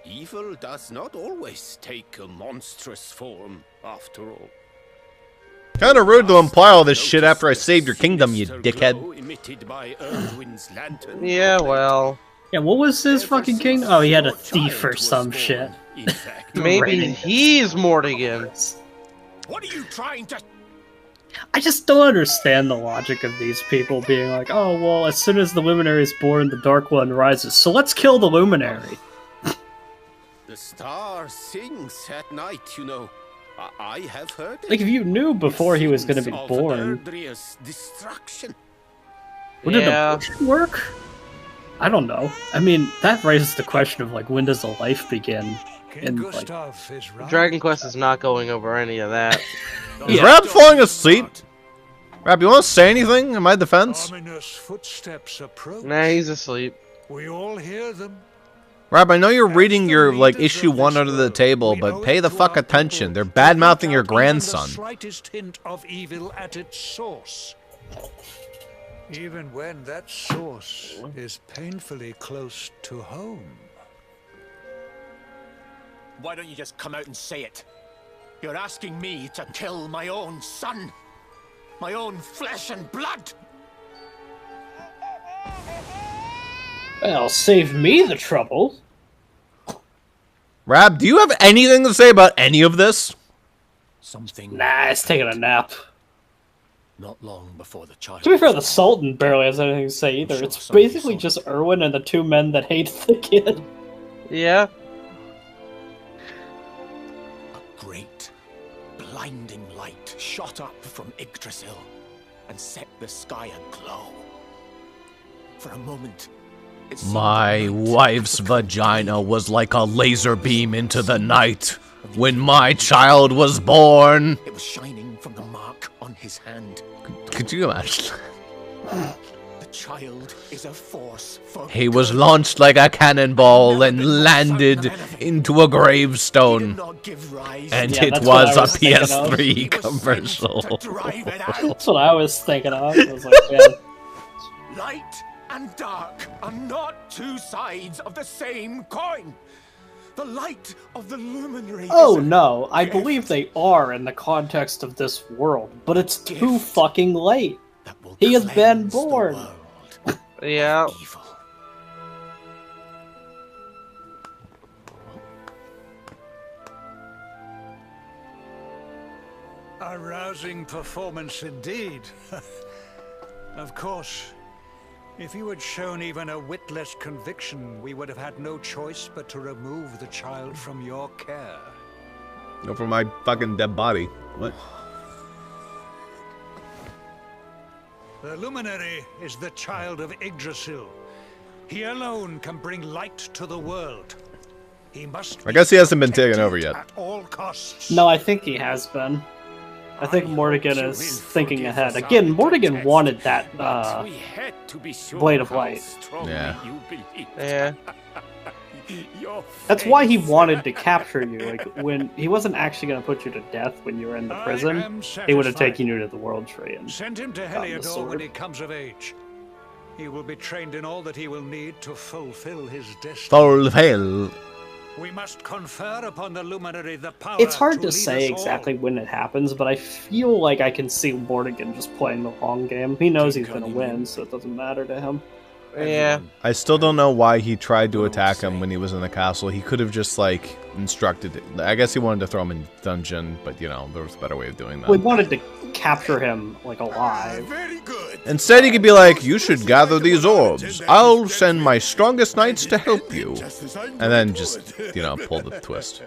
Speaker 13: Evil does not always take a monstrous form, after all.
Speaker 9: Kinda rude to imply all this shit after I saved your kingdom, you dickhead.
Speaker 2: Yeah, well.
Speaker 3: Yeah, what was his fucking king? Oh, he had a thief or some shit.
Speaker 2: Maybe he's Mortigan.
Speaker 7: What are you trying to...
Speaker 3: I just don't understand the logic of these people being like, oh, well, as soon as the luminary is born, the Dark One rises, so let's kill the luminary.
Speaker 13: The star sings at night, you know. I have heard it.
Speaker 3: Like, if you knew before he was going to be born...
Speaker 13: Destruction.
Speaker 3: Did the potion work? I don't know. I mean, that raises the question of, like, when does the life begin? And, like...
Speaker 2: Dragon Quest is not going over any of that.
Speaker 9: Is Rab falling asleep? Rab, you want to say anything in my defense?
Speaker 14: Footsteps approach.
Speaker 2: Nah, he's asleep.
Speaker 14: We all hear them.
Speaker 9: Rab, I know you're reading your, like, issue 1 under the table, but pay the fuck attention. They're bad-mouthing your grandson.
Speaker 14: The slightest hint of evil at its source. Even when that source is painfully close to home.
Speaker 7: Why don't you just come out and say it? You're asking me to kill my own son. My own flesh and blood.
Speaker 3: Well, save me the trouble.
Speaker 9: Rab, do you have anything to say about any of this?
Speaker 7: Something.
Speaker 3: Nah, it's taking a nap.
Speaker 7: Not long before the child.
Speaker 3: To be fair, the Sultan barely has anything to say either. It's basically just Erwin and the two men that hate the kid.
Speaker 2: Yeah.
Speaker 7: A great, blinding light shot up from Yggdrasil and set the sky aglow. For a moment,
Speaker 4: my wife's vagina was like a laser beam into the night when my child was born.
Speaker 7: It was shining from the mark on his hand.
Speaker 9: Could you imagine?
Speaker 7: The child is a force for
Speaker 4: He was launched like a cannonball and landed into a gravestone. And it was a PS3 commercial.
Speaker 3: That's what I was thinking of. I was like, yeah.
Speaker 7: Light and dark are not two sides of the same coin. the light of the luminary.
Speaker 3: Oh no, I believe they are in the context of this world, but it's too fucking late. He has been born.
Speaker 2: Yeah.
Speaker 14: A rousing performance indeed. Of course, if you had shown even a whit less conviction, we would have had no choice but to remove the child from your care.
Speaker 9: Go for my fucking dead body. What?
Speaker 14: The luminary is the child of Yggdrasil. He alone can bring light to the world. He must.
Speaker 9: I guess he hasn't been taken over yet.
Speaker 14: At all costs.
Speaker 3: No, I think he has been. I think Morrigan is thinking ahead. Again, Morrigan wanted that Blade of Light.
Speaker 9: Yeah.
Speaker 2: Yeah.
Speaker 3: That's why he wanted to capture you. Like, when he wasn't actually going to put you to death when you were in the prison, he would have taken you to the World Tree and
Speaker 14: send him to
Speaker 3: gotten the
Speaker 14: Heliodor
Speaker 3: sword.
Speaker 14: when he comes of age. He will be trained in all that he will need to fulfill his destiny.
Speaker 9: Fulfill.
Speaker 14: We must confer upon the luminary the power.
Speaker 3: It's hard to
Speaker 14: lead
Speaker 3: say
Speaker 14: us all.
Speaker 3: exactly when it happens, but I feel like I can see Morrigan just playing the long game. He knows he's going to win, so it doesn't matter to him.
Speaker 2: Yeah.
Speaker 9: I still don't know why he tried to attack him when he was in the castle. He could have just, like, instructed it. I guess he wanted to throw him in dungeon, but, you know, there was a better way of doing that.
Speaker 3: We wanted to capture him, like, alive.
Speaker 9: Instead, he could be like, you should gather these orbs. I'll send my strongest knights to help you. And then just, you know, pull the twist.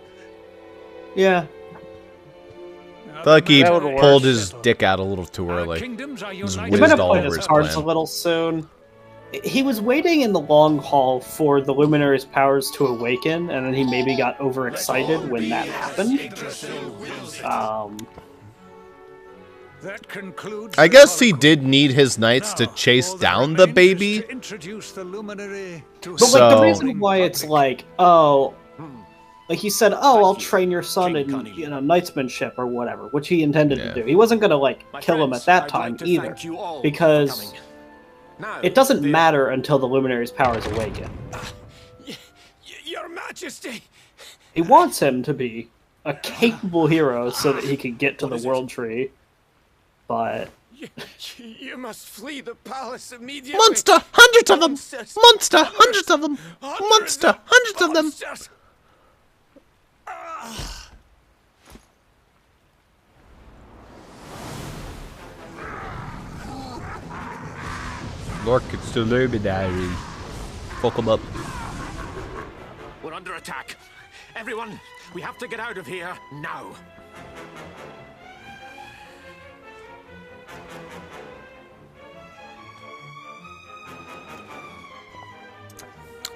Speaker 3: Yeah.
Speaker 9: I feel like he
Speaker 3: That would
Speaker 9: pulled
Speaker 3: work.
Speaker 9: his dick out a little too early. Just
Speaker 3: He might
Speaker 9: whizzed
Speaker 3: have
Speaker 9: all
Speaker 3: played
Speaker 9: over
Speaker 3: his
Speaker 9: his
Speaker 3: cards a
Speaker 9: plan.
Speaker 3: little soon. He was waiting in the long haul for the Luminary's powers to awaken, and then he maybe got overexcited when that happened.
Speaker 14: That concludes
Speaker 9: I guess he did need his knights to chase down the baby.
Speaker 14: introduce the luminary to
Speaker 3: But like the reason why it's like, oh, like he said, oh, I'll train your son in, you know, knightsmanship or whatever, which he intended to do. He wasn't gonna like kill him at that time either, because it doesn't matter until the Luminary's powers awaken.
Speaker 7: Your Majesty!
Speaker 3: He wants him to be a capable hero so that he can get to the World Tree, but
Speaker 7: You must flee the palace immediately.
Speaker 1: Monster! Hundreds of them! Monster! Hundreds of them! Monster! Hundreds of them!
Speaker 9: Lork, it's the luminary. Fuck him up.
Speaker 7: We're under attack. Everyone, we have to get out of here now.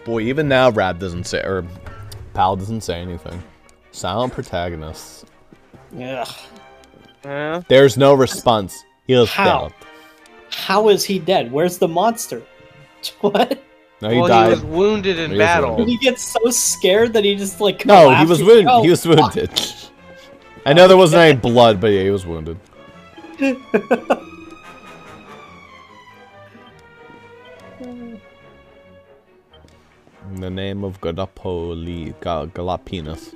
Speaker 9: Boy, even now, Rab doesn't say, or Pal doesn't say anything. Silent protagonists.
Speaker 3: yeah.
Speaker 9: There's no response. He is
Speaker 3: How?
Speaker 9: dead.
Speaker 3: How is he dead? Where's the monster? What?
Speaker 9: No, he
Speaker 2: Well,
Speaker 9: died.
Speaker 2: he was wounded in
Speaker 9: He was
Speaker 2: battle.
Speaker 9: wounded.
Speaker 3: He gets so scared that he just like
Speaker 9: No, he was
Speaker 3: collapses.
Speaker 9: wounded.
Speaker 3: Oh,
Speaker 9: He was
Speaker 3: fuck.
Speaker 9: wounded. I know there wasn't any blood, but yeah, he was wounded. In the name of Galapenis.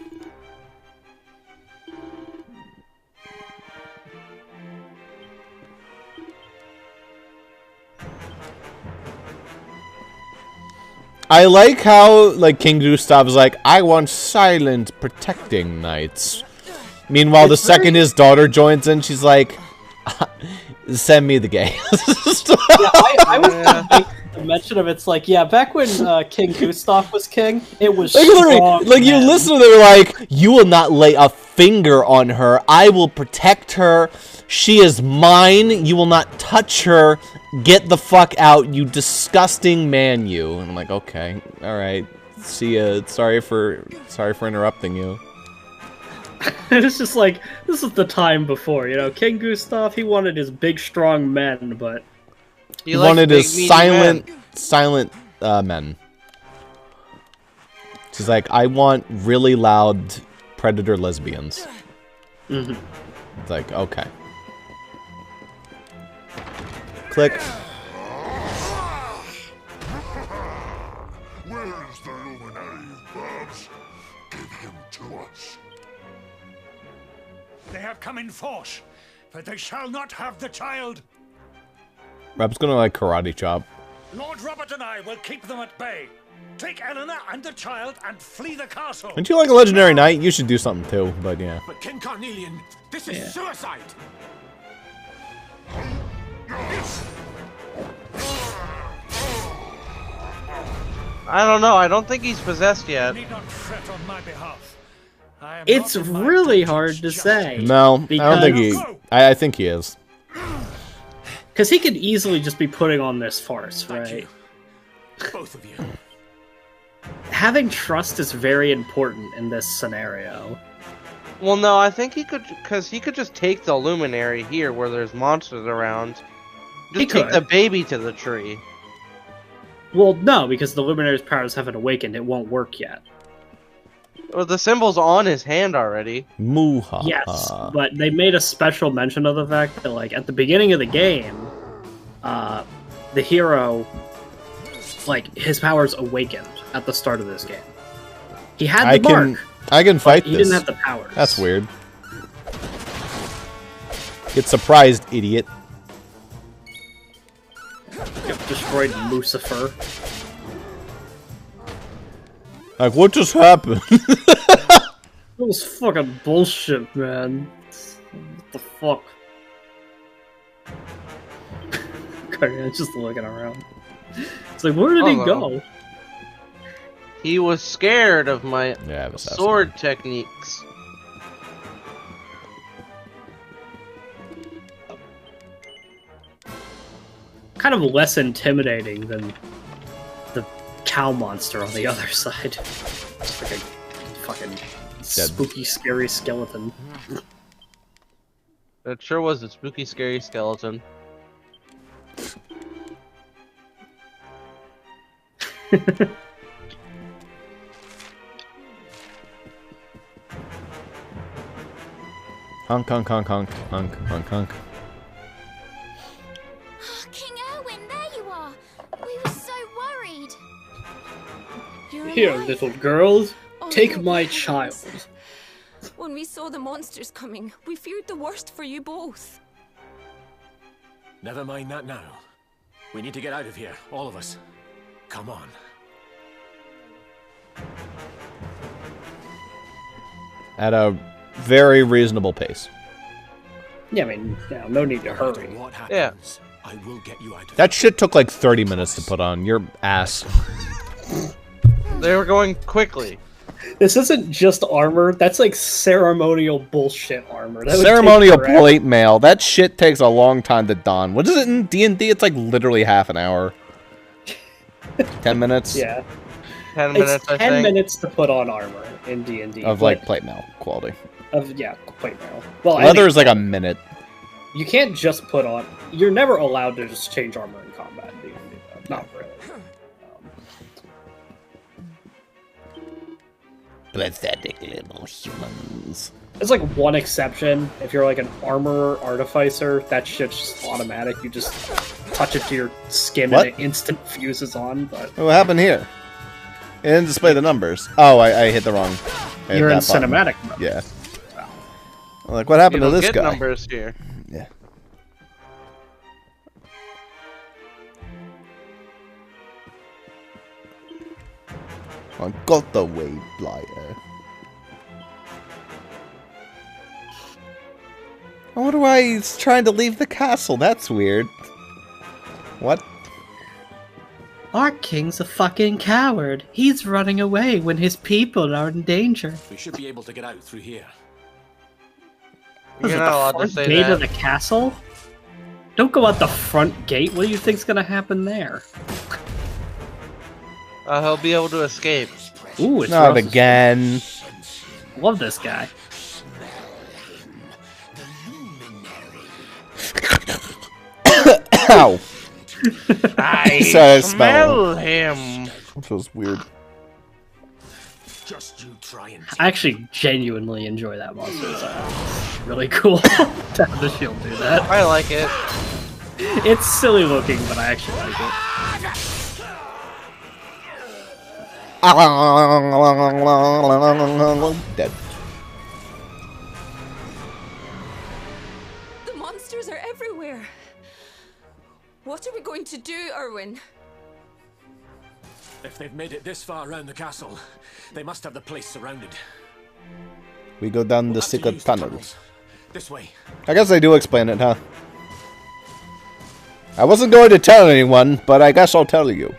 Speaker 9: I like how, like, King Gustav is like, I want silent, protecting knights. Meanwhile, the second his daughter joins in, she's like, send me the gay.
Speaker 3: I was gonna make the mention of it's like, yeah, back when King Gustav was king, it was
Speaker 9: Like, literally,
Speaker 3: strong,
Speaker 9: like, you
Speaker 3: man.
Speaker 9: listen to them, like, you will not lay a finger on her. I will protect her. She is mine. You will not touch her. Get the fuck out, you disgusting man, you. And I'm like, okay, all right, see ya. Sorry for interrupting you.
Speaker 3: It's just like, this is the time before, you know, King Gustav, he wanted his big, strong men, but...
Speaker 9: He wanted his silent men. She's like, I want really loud predator lesbians.
Speaker 3: Mm-hmm.
Speaker 9: It's like, okay. Click.
Speaker 5: Where's the luminary, Babs?
Speaker 14: to us. They have come in force, but they shall not have the child.
Speaker 9: Rob's gonna like karate chop.
Speaker 14: Lord Robert and I will keep them at bay. Take Eleanor and the child and flee the castle.
Speaker 9: Aren't you like a legendary knight? You should do something too, but yeah.
Speaker 13: But King Carnelian, this is suicide!
Speaker 2: I don't know. I don't think he's possessed yet.
Speaker 14: Need not fret on my behalf. I am
Speaker 3: It's
Speaker 14: not
Speaker 3: really hard to say.
Speaker 9: No, I don't think he. I think he is.
Speaker 3: Because he could easily just be putting on this farce, right?
Speaker 13: Both of you.
Speaker 3: Having trust is very important in this scenario.
Speaker 2: Well, no, I think he could, because he could just take the luminary here where there's monsters around. Just take the baby to the tree.
Speaker 3: Well, no, because the luminary's powers haven't awakened. It won't work yet.
Speaker 2: Well, the symbol's on his hand already.
Speaker 9: Muha.
Speaker 3: Yes, but they made a special mention of the fact that, like, at the beginning of the game, the hero, like, his powers awakened at the start of this game. He had the mark.
Speaker 9: I can fight
Speaker 3: he
Speaker 9: this.
Speaker 3: He didn't have the powers.
Speaker 9: That's weird. Get surprised, idiot.
Speaker 3: Yep, destroyed Lucifer.
Speaker 9: Like, what just happened?
Speaker 3: That was fucking bullshit, man. What the fuck? Guardian's just looking around. It's like, where did he go?
Speaker 2: He was scared of my sword techniques.
Speaker 3: Kind of less intimidating than the cow monster on the other side. It's like a fucking spooky, scary skeleton.
Speaker 2: It sure was a spooky, scary skeleton.
Speaker 9: Honk, honk, honk, honk, honk, honk, honk.
Speaker 15: King Erwin, there you are. We were so worried.
Speaker 12: You're
Speaker 3: Here,
Speaker 12: alive.
Speaker 3: little girls,
Speaker 12: Oh,
Speaker 3: take
Speaker 12: Lord
Speaker 3: my
Speaker 12: heavens.
Speaker 3: child.
Speaker 12: When we saw the monsters coming, we feared the worst for you both.
Speaker 7: Never mind that now. We need to get out of here, all of us. Come on.
Speaker 9: At a very reasonable pace.
Speaker 3: Yeah, I mean, no need to hurry.
Speaker 2: Yeah.
Speaker 7: I will get you out of
Speaker 9: That shit took like 30 minutes to put on. Your ass.
Speaker 2: They were going quickly.
Speaker 3: This isn't just armor, that's like ceremonial bullshit armor. That would
Speaker 9: Ceremonial
Speaker 3: take forever.
Speaker 9: plate mail. That shit takes a long time to don. What is it in D&D? It's like literally half an hour. 10 minutes?
Speaker 3: Yeah.
Speaker 2: 10 minutes,
Speaker 3: It's 10
Speaker 2: I think.
Speaker 3: minutes to put on armor in D&D.
Speaker 9: Of like plate mail quality.
Speaker 3: Yeah, plate mail. Well,
Speaker 9: Leather is like a minute.
Speaker 3: You can't just put on... You're never allowed to just change armor in combat in D&D, though. Not really.
Speaker 4: Pathetic little humans.
Speaker 3: There's like one exception. If you're like an armorer artificer, that shit's just automatic. You just touch it to your skin
Speaker 9: What?
Speaker 3: and it instant fuses on. But
Speaker 9: What happened here? It didn't display the numbers. Oh, I hit the wrong. I hit
Speaker 3: You're in
Speaker 9: that button.
Speaker 3: cinematic mode.
Speaker 9: Yeah. Like, what happened
Speaker 2: You
Speaker 9: to
Speaker 2: don't
Speaker 9: this
Speaker 2: get
Speaker 9: guy?
Speaker 2: numbers here.
Speaker 9: Yeah. I got the way, blighter. I wonder why he's trying to leave the castle. That's weird. What?
Speaker 3: our king's a fucking coward. He's running away when his people are in danger.
Speaker 7: We should be able to get out through here.
Speaker 3: Was
Speaker 2: You're
Speaker 3: it
Speaker 2: not
Speaker 3: the
Speaker 2: allowed to
Speaker 3: front
Speaker 2: say
Speaker 3: gate
Speaker 2: that.
Speaker 3: of the castle? Don't go out the front gate. What do you think's gonna happen there?
Speaker 2: He'll be able to escape.
Speaker 3: Ooh, it's
Speaker 9: Not
Speaker 3: Russ's-
Speaker 9: again.
Speaker 3: Love this guy.
Speaker 9: Ow!
Speaker 2: I
Speaker 9: Sorry,
Speaker 2: smell him.
Speaker 9: That feels weird.
Speaker 7: Just you try and
Speaker 3: I actually genuinely enjoy that monster design. It's really cool to have the shield do that.
Speaker 2: I like it.
Speaker 3: It's silly looking, but I actually like it.
Speaker 9: Dead.
Speaker 12: The monsters are everywhere. What are we going to do, Erwin?
Speaker 7: If they've made it this far around the castle, they must have the place surrounded.
Speaker 9: We go down the
Speaker 7: We'll have to
Speaker 9: secret
Speaker 7: use the
Speaker 9: tunnel.
Speaker 7: tunnels. This way.
Speaker 9: I guess they do explain it, huh? I wasn't going to tell anyone, but I guess I'll tell you.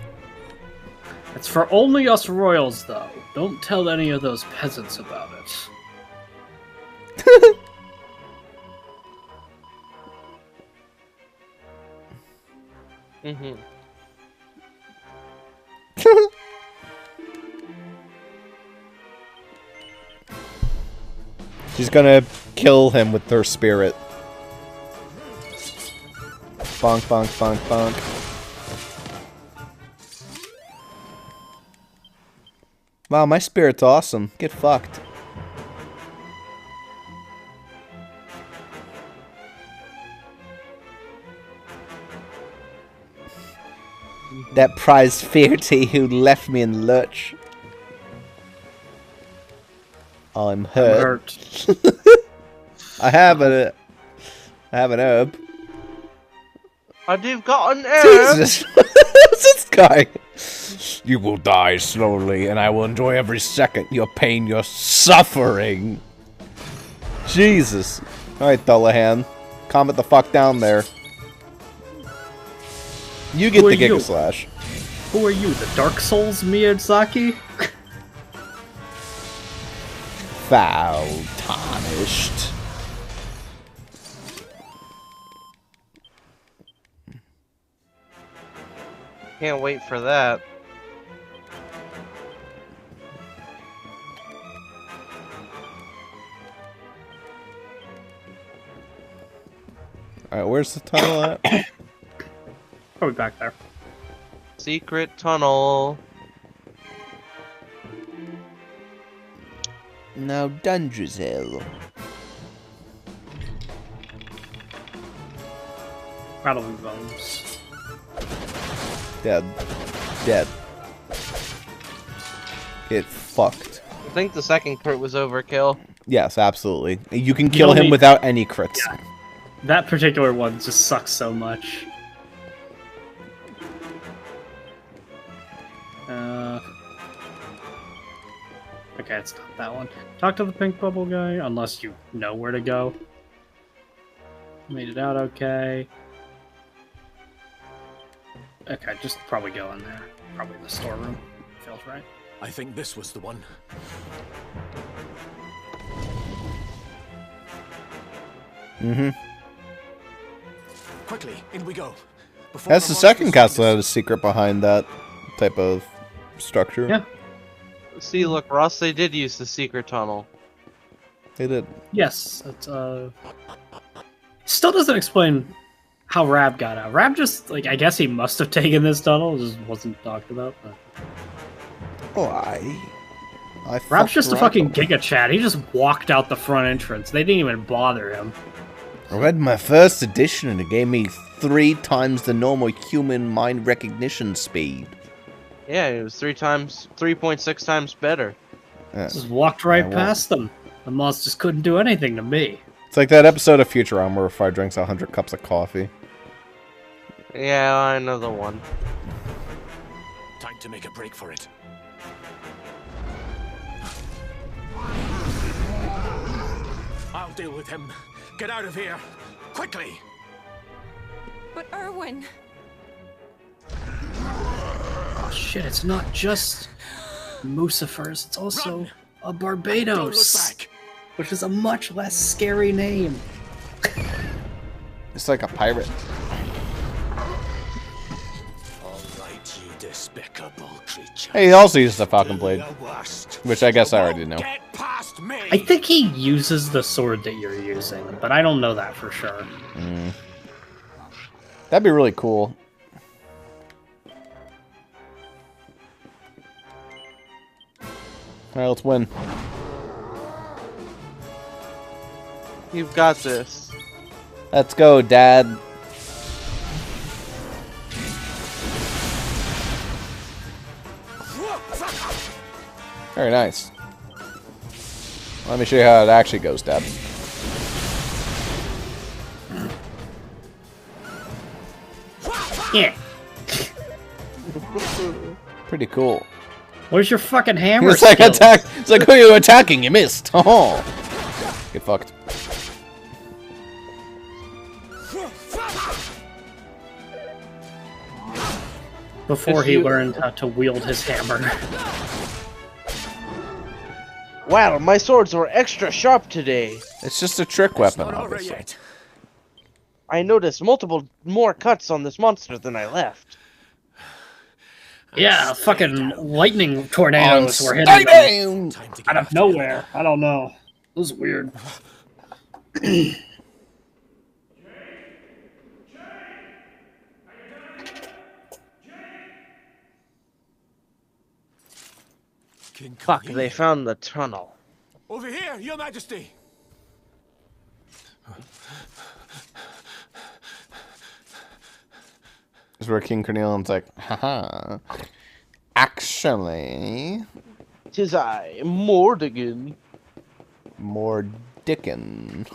Speaker 3: It's for only us royals, though. Don't tell any of those peasants about it.
Speaker 2: Mm-hmm.
Speaker 9: She's gonna kill him with her spirit. Bonk, bonk, bonk, bonk. Wow, my spirit's awesome. Get fucked. That prize fearty who left me in the lurch. I'm hurt. I have an herb.
Speaker 2: I've got an herb.
Speaker 9: Jesus. What's this guy? You will die slowly, and I will enjoy every second. Your pain, your suffering. Jesus. Alright, Dullahan. Calm it the fuck down there. You get the Giga Slash.
Speaker 3: Who are you, the Dark Souls Miyazaki?
Speaker 9: Foul tarnished.
Speaker 2: Can't wait for that.
Speaker 9: Alright, where's the tunnel at?
Speaker 3: Probably back there.
Speaker 2: Secret tunnel.
Speaker 1: Now, Dundrazel.
Speaker 3: Rattling bones.
Speaker 9: Dead. Dead. Get fucked.
Speaker 2: I think the second crit was overkill.
Speaker 9: Yes, absolutely. You can kill him without any crits.
Speaker 3: Yeah. That particular one just sucks so much. Okay, it's not that one. Talk to the pink bubble guy, unless you know where to go. Made it out okay. Okay, just probably go in there. Probably the storeroom. Feels right.
Speaker 7: I think this was the one.
Speaker 9: Mm-hmm.
Speaker 7: Quickly, in we go.
Speaker 9: That's the second castle that had a secret behind that type of structure.
Speaker 3: Yeah.
Speaker 2: See, look, Ross, they did use the secret tunnel.
Speaker 9: They did.
Speaker 3: Yes, it's, still doesn't explain how Rab got out. Rab just, like, I guess he must have taken this tunnel, it just wasn't talked about. But...
Speaker 9: Why?
Speaker 3: Rab's just a fucking Giga Chad. He just walked out the front entrance. They didn't even bother him.
Speaker 9: I read my first edition and it gave me 3 times the normal human mind recognition speed.
Speaker 2: Yeah, it was 3.6 times better.
Speaker 3: Just walked right past them. The monsters couldn't do anything to me.
Speaker 9: It's like that episode of Futurama where Fry drinks 100 cups of coffee.
Speaker 2: Yeah, another one.
Speaker 7: Time to make a break for it. I'll deal with him. Get out of here. Quickly.
Speaker 12: But Erwin...
Speaker 3: Oh shit, it's not just Lucifers, it's also a Barbados, which is a much less scary name.
Speaker 9: It's like a pirate.
Speaker 8: All right, you despicable creature.
Speaker 9: Hey, he also uses the Falcon Blade, which I guess I already know.
Speaker 3: I think he uses the sword that you're using, but I don't know that for sure.
Speaker 9: That'd be really cool. Alright, let's win.
Speaker 2: You've got this.
Speaker 9: Let's go, Dad. Very nice. Let me show you how it actually goes, Dad.
Speaker 3: Yeah.
Speaker 9: Pretty cool.
Speaker 3: Where's your fucking hammer?
Speaker 9: It's like It's like, who are you attacking? You missed. Oh. Get fucked.
Speaker 3: Before he learned how to wield his hammer.
Speaker 2: Wow, my swords were extra sharp today.
Speaker 9: It's just a trick weapon, obviously.
Speaker 2: I noticed multiple more cuts on this monster than I left.
Speaker 3: Yeah, fucking lightning tornadoes were hitting them out of nowhere. I don't know. It was weird.
Speaker 2: Fuck, they found the tunnel.
Speaker 13: Over here, Your Majesty!
Speaker 9: This is where King Cornelian's like, haha. Actually...
Speaker 2: 'Tis I, Mordigan.
Speaker 9: Mordigan.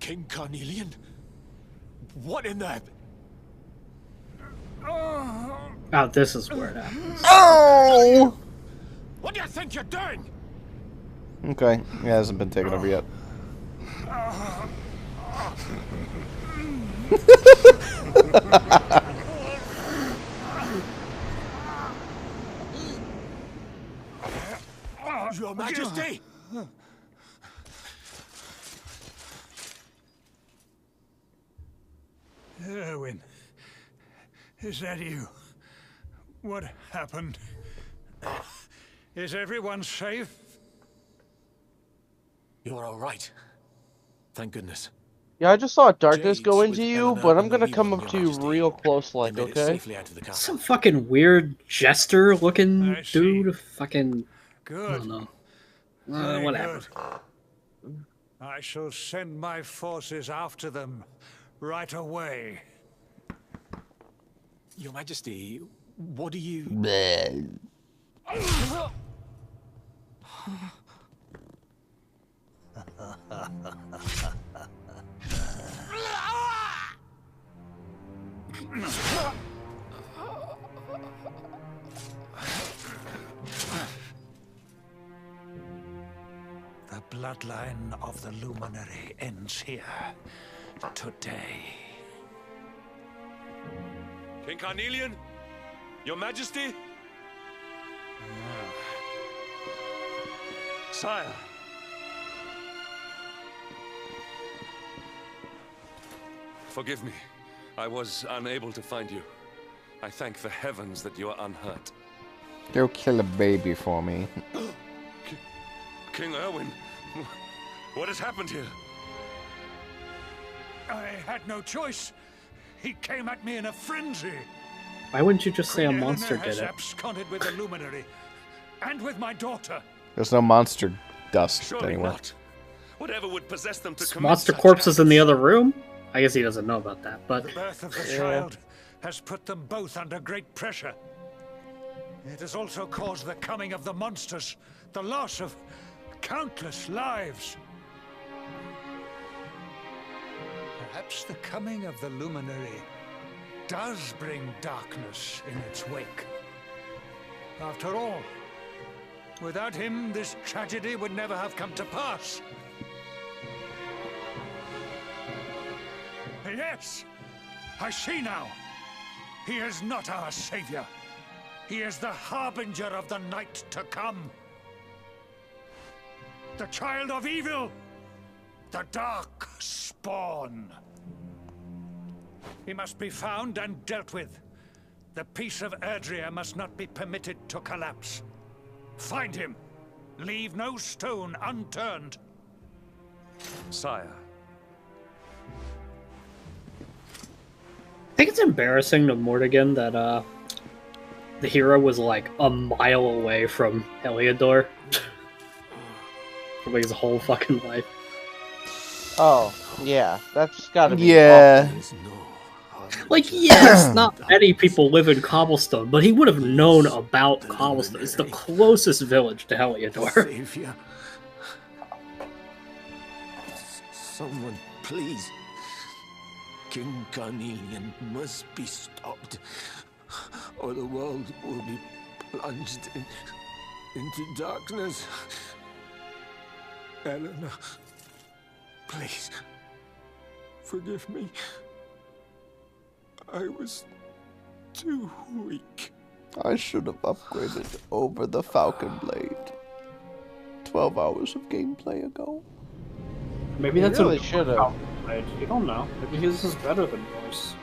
Speaker 13: King Carnelian? What in the...
Speaker 3: Oh, this is where it happens.
Speaker 9: Oh!
Speaker 13: What do you think you're doing?
Speaker 9: Okay, it hasn't been taken over yet.
Speaker 13: Your Majesty!
Speaker 14: Erwin, is that you? What happened? Is everyone safe?
Speaker 7: You're all right. Thank goodness.
Speaker 2: Yeah, I just saw darkness go into you, but I'm gonna come up to you real close, like, okay?
Speaker 3: Some fucking weird jester-looking dude. Fucking...
Speaker 14: Good.
Speaker 3: I don't know.
Speaker 14: Very
Speaker 3: Whatever.
Speaker 14: good. I shall send my forces after them right away.
Speaker 7: Your Majesty, what do you...
Speaker 14: The bloodline of the Luminary ends here today.
Speaker 13: King Carnelian? Your Majesty?
Speaker 14: Sire.
Speaker 10: Forgive me. I was unable to find you. I thank the heavens that you are unhurt.
Speaker 9: Go kill a baby for me.
Speaker 10: King Erwin, what has happened here?
Speaker 14: I had no choice. He came at me in a frenzy.
Speaker 3: Why wouldn't you just say a
Speaker 14: Queen
Speaker 3: monster
Speaker 14: Eleanor
Speaker 3: did
Speaker 14: has
Speaker 3: it?
Speaker 14: absconded with the Luminary, and with my daughter.
Speaker 9: There's no monster dust
Speaker 10: Surely
Speaker 9: anywhere.
Speaker 10: not. Whatever would possess them to commit
Speaker 3: Monster
Speaker 10: such
Speaker 3: corpses in the other room? I guess he doesn't know about that, but...
Speaker 14: The birth of the child has put them both under great pressure. It has also caused the coming of the monsters, the loss of countless lives. Perhaps the coming of the Luminary does bring darkness in its wake. After all, without him, this tragedy would never have come to pass. Yes, I see now. He is not our savior. He is the harbinger of the night to come. The child of evil. The dark spawn. He must be found and dealt with. The peace of Erdrea must not be permitted to collapse. Find him. Leave no stone unturned.
Speaker 10: Sire.
Speaker 3: I think it's embarrassing to Mordigan that the hero was like a mile away from Heliodor for his whole fucking life.
Speaker 2: Oh. Yeah, that's gotta be.
Speaker 9: Yeah.
Speaker 3: Like, yes, not many people live in Cobblestone, but he would have known about Cobblestone. It's the closest village to Heliodor.
Speaker 13: Savior. Someone, please. King Carnelian must be stopped, or the world will be plunged into darkness. Eleanor, please, forgive me. I was too weak.
Speaker 1: I should have upgraded over the Falcon Blade 12 hours of gameplay ago.
Speaker 3: Maybe that's
Speaker 2: really
Speaker 3: a
Speaker 2: should have.
Speaker 3: You don't know. Maybe his is better than yours.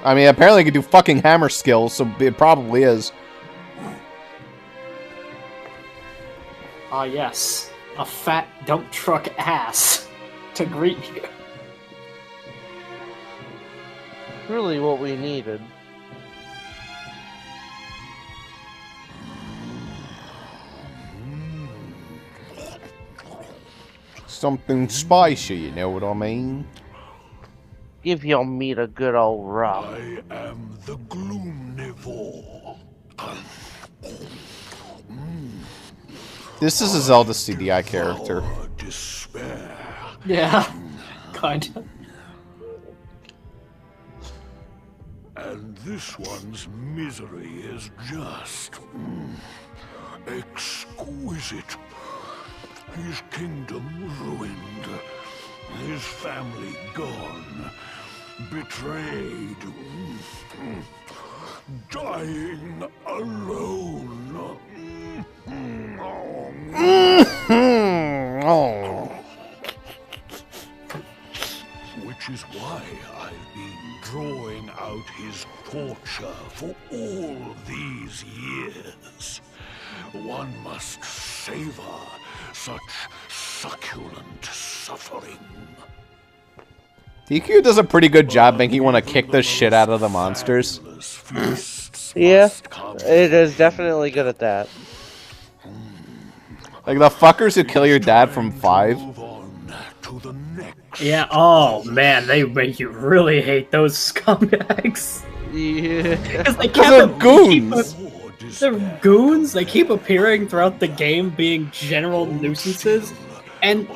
Speaker 9: I mean, apparently he can do fucking hammer skills, so it probably is.
Speaker 3: Ah, yes. A fat dump truck ass to greet you.
Speaker 2: Really what we needed.
Speaker 9: Something spicy, you know what I mean?
Speaker 2: Give your meat a good old rub.
Speaker 5: I am the Gloomnivore.
Speaker 9: This is a Zelda CDI character.
Speaker 5: Despair.
Speaker 3: Yeah, kinda.
Speaker 5: And this one's misery is just exquisite. His kingdom ruined, his family gone, betrayed, dying alone. Which is why I've been drawing out his torture for all these years. One must savor such succulent suffering.
Speaker 9: DQ does a pretty good job making you want to kick the shit out of the monsters.
Speaker 2: Yeah, it is definitely good at that.
Speaker 9: Like the fuckers who kill your dad from 5.
Speaker 3: Yeah, oh man, they make you really hate those scumbags.
Speaker 2: Yeah.
Speaker 3: Because
Speaker 9: they're goons.
Speaker 3: They're goons. They keep appearing throughout the game, being general nuisances, and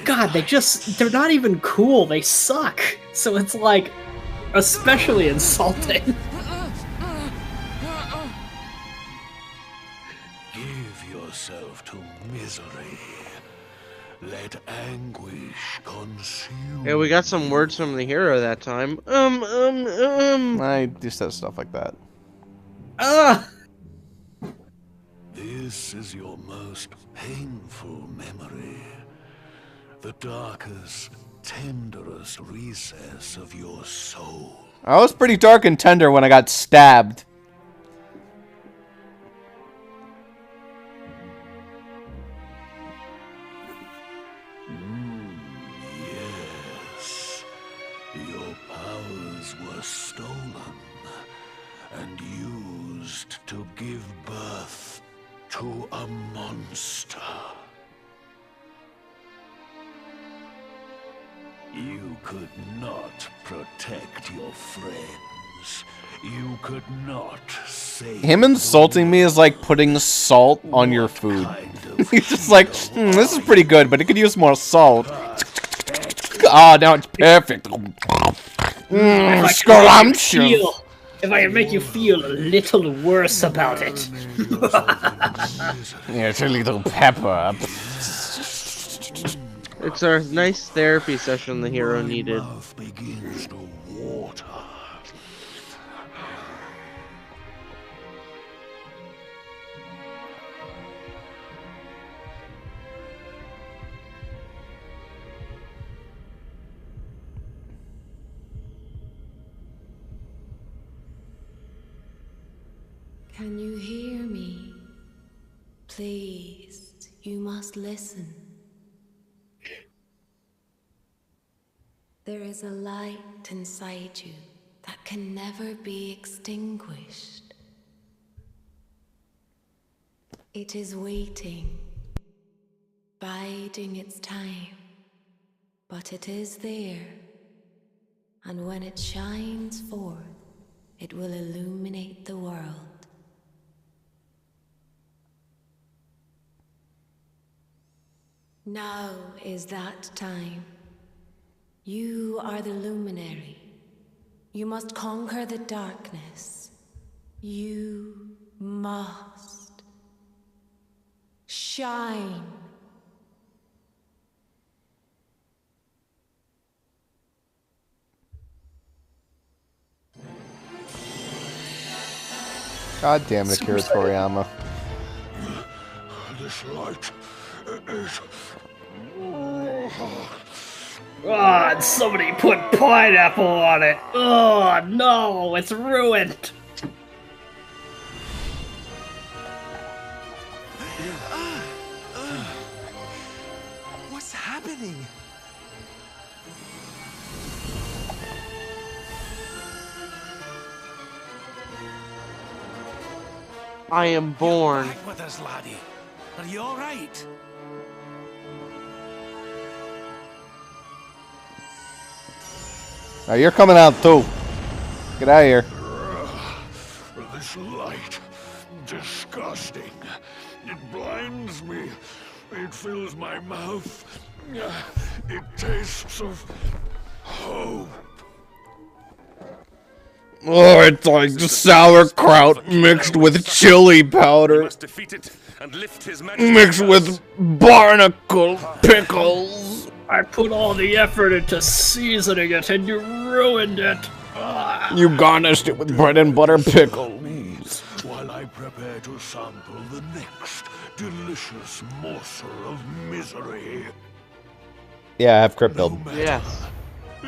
Speaker 3: God, they're not even cool. They suck. So it's like, especially insulting.
Speaker 5: Give yourself to misery. Let anguish consume.
Speaker 2: Yeah, we got some words from the hero that time.
Speaker 9: I just said stuff like that.
Speaker 5: This is your most painful memory. The darkest, tenderest recess of your soul.
Speaker 9: I was pretty dark and tender when I got stabbed.
Speaker 5: Yes. Your powers were stolen and used to give birth to a monster. You could not protect your friends. You could not save
Speaker 9: Him insulting me is like putting salt on your food. He's just like, this is pretty good, but it could use more salt. Ah, now it's perfect. Scrumptious.
Speaker 3: If I can make you feel a little worse about it.
Speaker 9: Yeah, it's a little pepper.
Speaker 2: It's a nice therapy session the hero needed.
Speaker 5: Begins to water.
Speaker 6: Can you hear me? Please, you must listen. There is a light inside you that can never be extinguished. It is waiting, biding its time but it is there. And when it shines forth, it will illuminate the world. Now is that time. You are the luminary. You must conquer the darkness. You must shine.
Speaker 9: God damn it, Akira Toriyama.
Speaker 5: This light is...
Speaker 3: Ah, and somebody put pineapple on it. Oh no, it's ruined.
Speaker 11: What's happening?
Speaker 2: I am born.
Speaker 8: Back with us, laddie. Are you all right?
Speaker 9: Now you're coming out too. Get out of here.
Speaker 5: This light, disgusting. It blinds me. It fills my mouth. It tastes of hope.
Speaker 9: Oh, it's like sauerkraut mixed with chili powder. Mixed with barnacle pickles.
Speaker 3: I put all the effort into seasoning it and you ruined it.
Speaker 9: You garnished it with bread and butter pickles.
Speaker 5: While I prepare to sample the next delicious morsel of misery.
Speaker 9: Yeah, I have crypt build.
Speaker 2: Yes.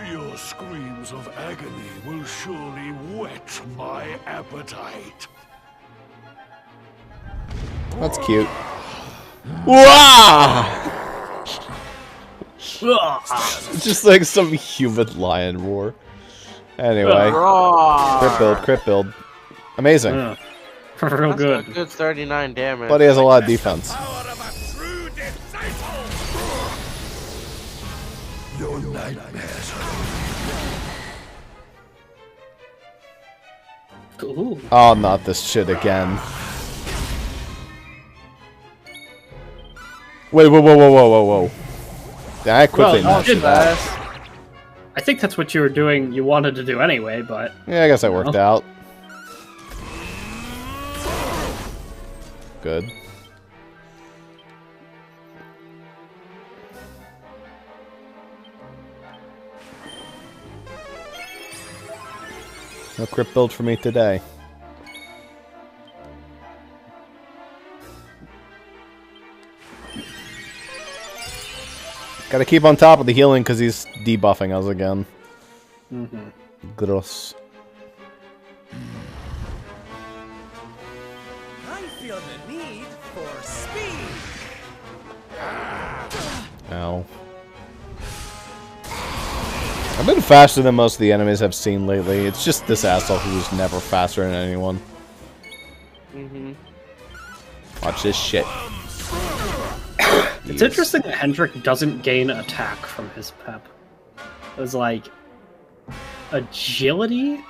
Speaker 5: Your screams of agony will surely whet my appetite.
Speaker 9: That's cute. Wow! It's just like some human lion roar. Anyway, crypt build. Amazing.
Speaker 3: Yeah. Real good.
Speaker 2: Good 39 damage.
Speaker 9: But he has a lot of defense.
Speaker 5: Your nightmares
Speaker 3: Ooh.
Speaker 9: Oh, not this shit again. Wait, whoa. I quickly messed that.
Speaker 3: I think that's what you were doing, you wanted to do anyway, but...
Speaker 9: Yeah, I guess that worked out. Good. No crypt build for me today. Gotta keep on top of the healing because he's debuffing us again. Gross.
Speaker 11: I feel the need for speed.
Speaker 9: Ow. I've been faster than most of the enemies I've seen lately. It's just this asshole who's never faster than anyone. Watch this shit.
Speaker 3: It's interesting that Hendrik doesn't gain attack from his pep. It was like agility,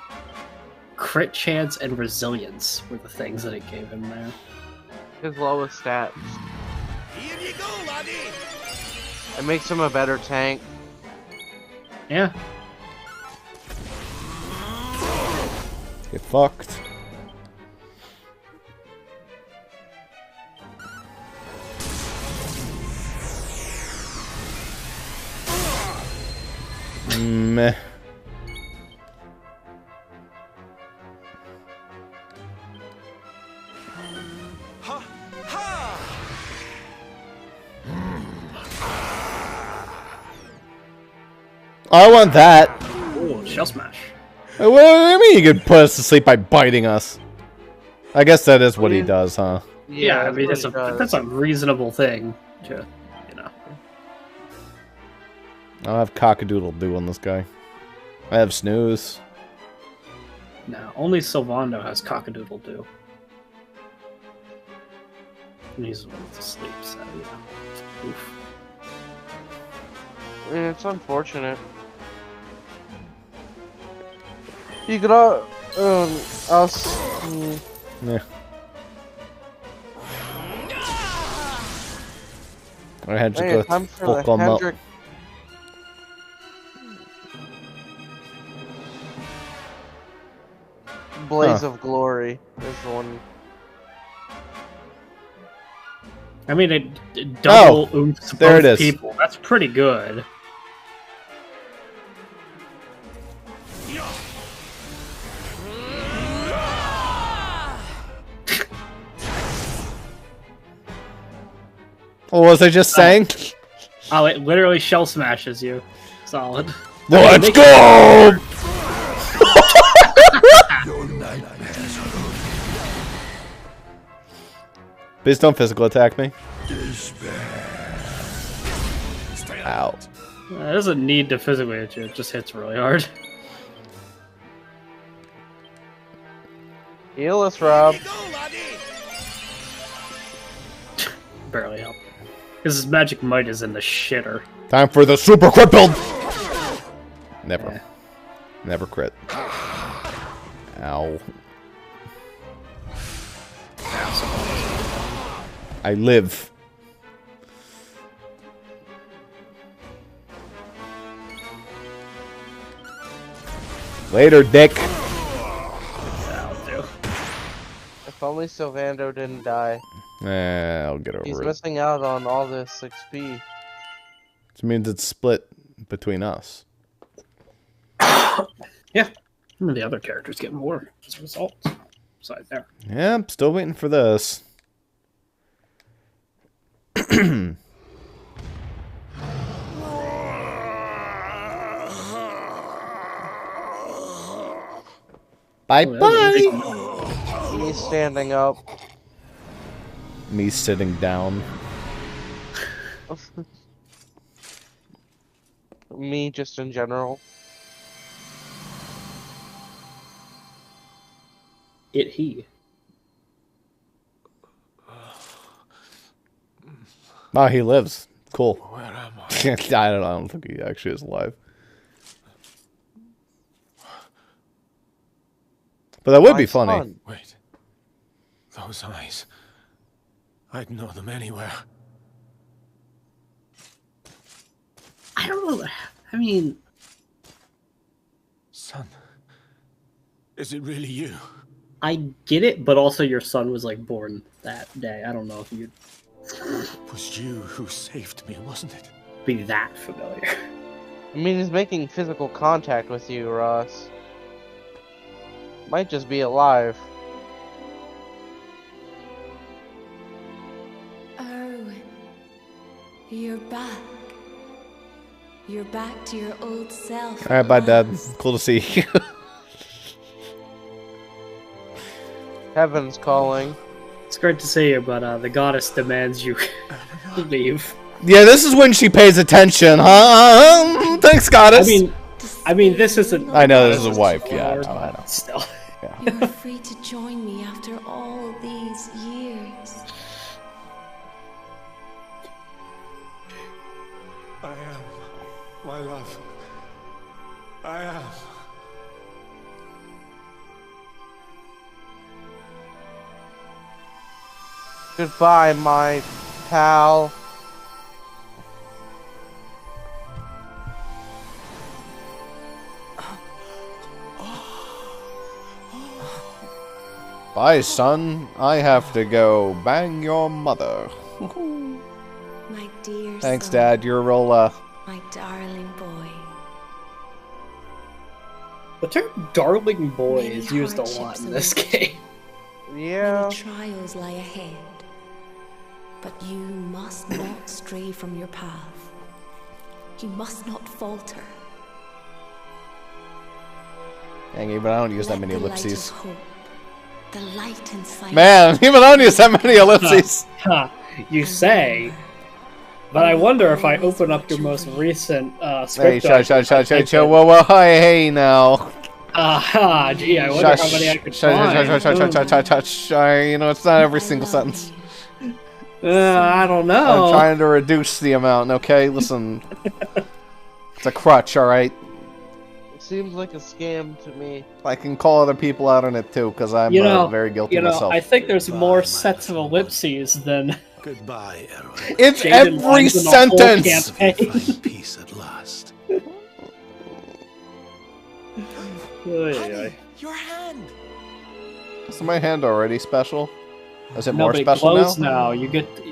Speaker 3: crit chance, and resilience were the things that it gave him there.
Speaker 2: His lowest stats.
Speaker 8: Here you go, laddie.
Speaker 2: It makes him a better tank.
Speaker 3: Yeah.
Speaker 9: Get fucked. Meh. I want that.
Speaker 3: Ooh, shell smash.
Speaker 9: What do you mean you could put us to sleep by biting us? I guess that is what he does, huh?
Speaker 3: Yeah, I mean that's a reasonable thing to, you know.
Speaker 9: I'll have cock-a-doodle-doo on this guy. I have snooze.
Speaker 3: No, only Sylvando has cock-a-doodle-doo. And he's the one to sleep, so yeah. Oof.
Speaker 2: It's unfortunate. You could all, us.
Speaker 9: Yeah. I had to go fuck them up.
Speaker 2: Blaze of Glory is the one.
Speaker 3: I mean, a double oomph
Speaker 9: there it
Speaker 3: both
Speaker 9: is.
Speaker 3: people. That's pretty good.
Speaker 9: What was I just saying?
Speaker 3: Oh, it literally shell smashes you. Solid.
Speaker 9: Let's go! Please don't physical attack me. Ow.
Speaker 3: It doesn't need to physically hit you, it just hits really hard.
Speaker 2: Heal us, Rob.
Speaker 3: Barely help. Because his magic might is in the shitter.
Speaker 9: Time for the super crit build! Never. Yeah. Never crit. Ow. I live. Later, dick.
Speaker 3: That'll do.
Speaker 2: If only Sylvando didn't die.
Speaker 9: I'll get over it.
Speaker 2: He's missing out on all this XP.
Speaker 9: Which means it's split between us.
Speaker 3: Yeah. And the other characters get more as a result. Side there.
Speaker 9: Yeah, I'm still waiting for this. Bye-bye!
Speaker 2: He's standing up.
Speaker 9: Me sitting down.
Speaker 2: Me just in general.
Speaker 3: He.
Speaker 9: Oh, he lives. Cool.
Speaker 10: Where am I?
Speaker 9: I don't think he actually is alive. But that would be funny.
Speaker 2: Son.
Speaker 7: Wait. Those eyes. I'd know them anywhere.
Speaker 3: I don't know. I mean...
Speaker 7: Son. Is it really you?
Speaker 3: I get it, but also your son was, like, born that day. I don't know if you'd...
Speaker 7: It was you who saved me, wasn't it?
Speaker 3: Be that familiar.
Speaker 2: I mean, he's making physical contact with you, Ross. Might just be alive.
Speaker 6: Erwin, you're back. You're back to your old self.
Speaker 9: Alright, bye, Dad. Cool to see you.
Speaker 2: Heaven's calling.
Speaker 3: It's great to see you, but the goddess demands you leave.
Speaker 9: Yeah, this is when she pays attention, huh? Thanks, goddess.
Speaker 3: I mean, this isn't...
Speaker 9: I know, this is a wife, yeah, I know.
Speaker 3: Still.
Speaker 9: Yeah.
Speaker 6: You're free to join me after all these years.
Speaker 7: I am, my love. I am.
Speaker 2: Goodbye, my pal.
Speaker 9: Bye, son. I have to go bang your mother.
Speaker 6: My dear
Speaker 9: Thanks,
Speaker 6: son,
Speaker 9: Dad. You're real,
Speaker 6: my darling boy.
Speaker 3: The term "darling boy"
Speaker 6: Many
Speaker 3: is used a lot
Speaker 6: hardships
Speaker 3: in this
Speaker 6: await.
Speaker 3: game.
Speaker 2: Yeah.
Speaker 6: Many trials lie ahead, but you must not stray from your path. You must not falter.
Speaker 9: Dang, even I don't use that
Speaker 6: Let
Speaker 9: many
Speaker 6: the light of
Speaker 9: ellipses.
Speaker 6: hope, the light inside
Speaker 9: Man, even I don't use that many ellipses.
Speaker 3: You say, but I wonder if I open up your most recent script.
Speaker 9: Hey, shut, whoa, hey now.
Speaker 3: Gee, I wonder how many I could find.
Speaker 9: You know, it's not every single sentence.
Speaker 3: I don't know.
Speaker 9: I'm trying to reduce the amount, okay? Listen. It's a crutch, alright?
Speaker 2: It seems like a scam to me.
Speaker 9: I can call other people out on it too, because I'm very guilty myself.
Speaker 3: I think there's more sets of ellipses than...
Speaker 8: Goodbye, Erwin.
Speaker 9: It's
Speaker 3: Jaden
Speaker 9: every sentence!
Speaker 8: Find peace at last.
Speaker 11: Honey, your hand.
Speaker 9: Is my hand already special? Is it
Speaker 3: No,
Speaker 9: more
Speaker 3: but it
Speaker 9: special
Speaker 3: glows
Speaker 9: now?
Speaker 3: now. You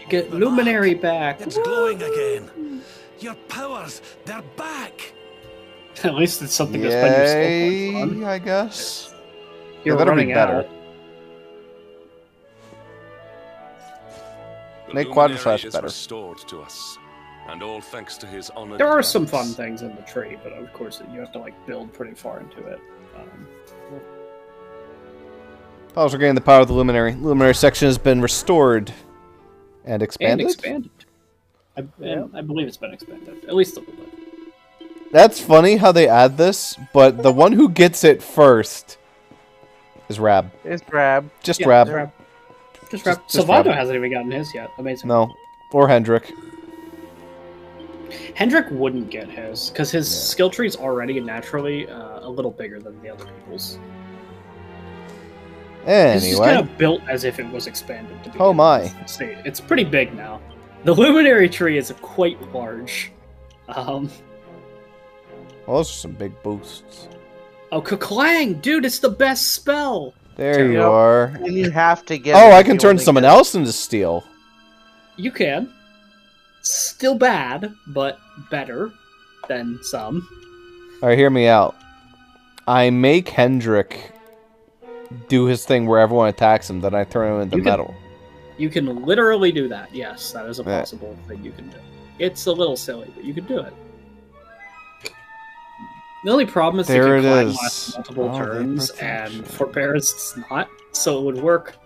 Speaker 3: get Luminary back.
Speaker 8: It's glowing again. Your powers, they're back.
Speaker 3: At least it's something to spend your
Speaker 9: Yay,
Speaker 3: skill points on.
Speaker 9: I guess.
Speaker 3: You're
Speaker 9: They better
Speaker 3: running
Speaker 9: be better.
Speaker 3: out.
Speaker 10: The
Speaker 9: Make
Speaker 10: luminary
Speaker 9: Quadraslash
Speaker 10: is
Speaker 9: better.
Speaker 10: restored to us, and all thanks to his honored
Speaker 3: There are some fun
Speaker 10: guidance.
Speaker 3: things in the tree, but of course you have to like build pretty far into it.
Speaker 9: Powers are getting the power of the Luminary. Luminary section has been restored and expanded.
Speaker 3: And expanded. I believe it's been expanded, at least a little bit.
Speaker 9: That's funny how they add this, but the one who gets it first is Rab.
Speaker 2: It's Rab.
Speaker 9: Just
Speaker 3: Yeah,
Speaker 9: Rab.
Speaker 3: Rab. Just Rab.
Speaker 9: Just
Speaker 3: Sylvando
Speaker 9: Rab.
Speaker 3: hasn't even gotten his yet. Amazing.
Speaker 9: No. Or Hendrik.
Speaker 3: Hendrik wouldn't get his, because his skill tree is already naturally a little bigger than the other people's. It's just kind
Speaker 9: Anyway.
Speaker 3: of built as if it was expanded to be.
Speaker 9: Oh my.
Speaker 3: It's pretty big now. The Luminary tree is quite large.
Speaker 9: Well, those are some big boosts.
Speaker 3: Oh, Kaklang! Dude, it's the best spell!
Speaker 9: There you are.
Speaker 2: And you have to get
Speaker 9: Oh,
Speaker 2: it
Speaker 9: I
Speaker 2: if
Speaker 9: can
Speaker 2: you
Speaker 9: turn
Speaker 2: wanna
Speaker 9: someone
Speaker 2: get it.
Speaker 9: else into steel.
Speaker 3: You can. Still bad, but better than some.
Speaker 9: Alright, hear me out. I make Hendrik do his thing where everyone attacks him, then I turn him into metal.
Speaker 3: You can literally do that, yes. That is a
Speaker 9: Yeah.
Speaker 3: possible thing you can do. It's a little silly, but you can do it. The only problem is
Speaker 9: There
Speaker 3: that
Speaker 9: it
Speaker 3: Kaklang
Speaker 9: is.
Speaker 3: lasts multiple
Speaker 9: Oh, the
Speaker 3: turns,
Speaker 9: protection.
Speaker 3: and Forbearance does not, so it would work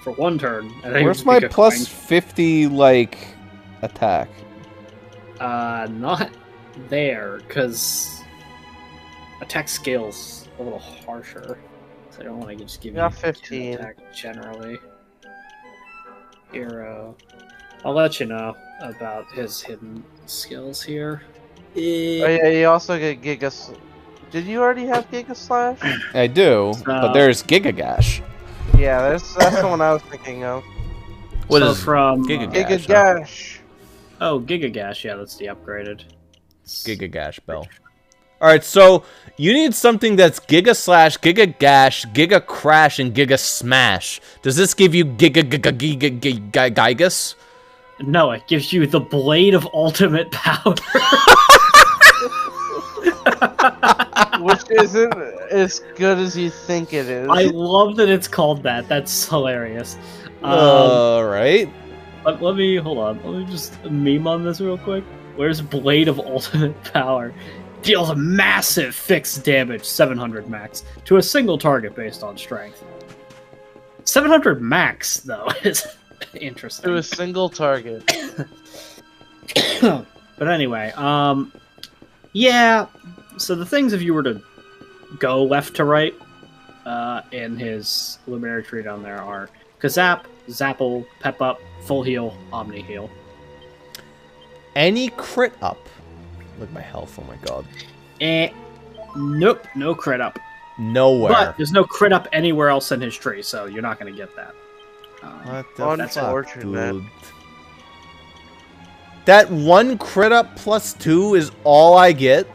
Speaker 3: for one turn. And then it
Speaker 9: Where's
Speaker 3: would
Speaker 9: my
Speaker 3: be
Speaker 9: plus
Speaker 3: Kaklang.
Speaker 9: 50, like, attack?
Speaker 3: Not there, because attack scale's a little harsher. So I don't want to just give
Speaker 2: Got
Speaker 3: you
Speaker 2: 15.
Speaker 3: attack generally. Hero. I'll let you know about his hidden skills here.
Speaker 2: Oh yeah, you also get Giga. Did you already have Giga Slash?
Speaker 9: I do, but there's Gigagash.
Speaker 2: Yeah, that's the one I was thinking of.
Speaker 9: What
Speaker 3: So
Speaker 9: is
Speaker 3: from
Speaker 9: Gigagash?
Speaker 2: Gigagash.
Speaker 3: Oh, Gigagash, yeah, that's the upgraded.
Speaker 9: Gigagash bell. Alright, so you need something that's Giga Slash, Giga Gash, Giga Crash, and Giga Smash. Does this give you Gigas?
Speaker 3: No, it gives you the Blade of Ultimate Power.
Speaker 2: Which isn't as good as you think it is.
Speaker 3: I love that it's called that. That's hilarious.
Speaker 9: Alright.
Speaker 3: Let me, hold on. Let me just meme on this real quick. Where's Blade of Ultimate Power? Deals a massive fixed damage, 700 max, to a single target based on strength. 700 max, though, is interesting.
Speaker 2: To a single target.
Speaker 3: But anyway, yeah, so the things if you were to go left to right in his Luminary tree down there are Kazap, Zapple, Pep Up, Full Heal, Omni Heal.
Speaker 9: Any crit up. Look at my health, oh my god.
Speaker 3: Nope, no crit up.
Speaker 9: Nowhere.
Speaker 3: But there's no crit up anywhere else in his tree, so you're not going to get that.
Speaker 9: What the
Speaker 3: that's
Speaker 9: fuck,
Speaker 2: unfortunate.
Speaker 9: dude? That one crit up plus 2 is all I get?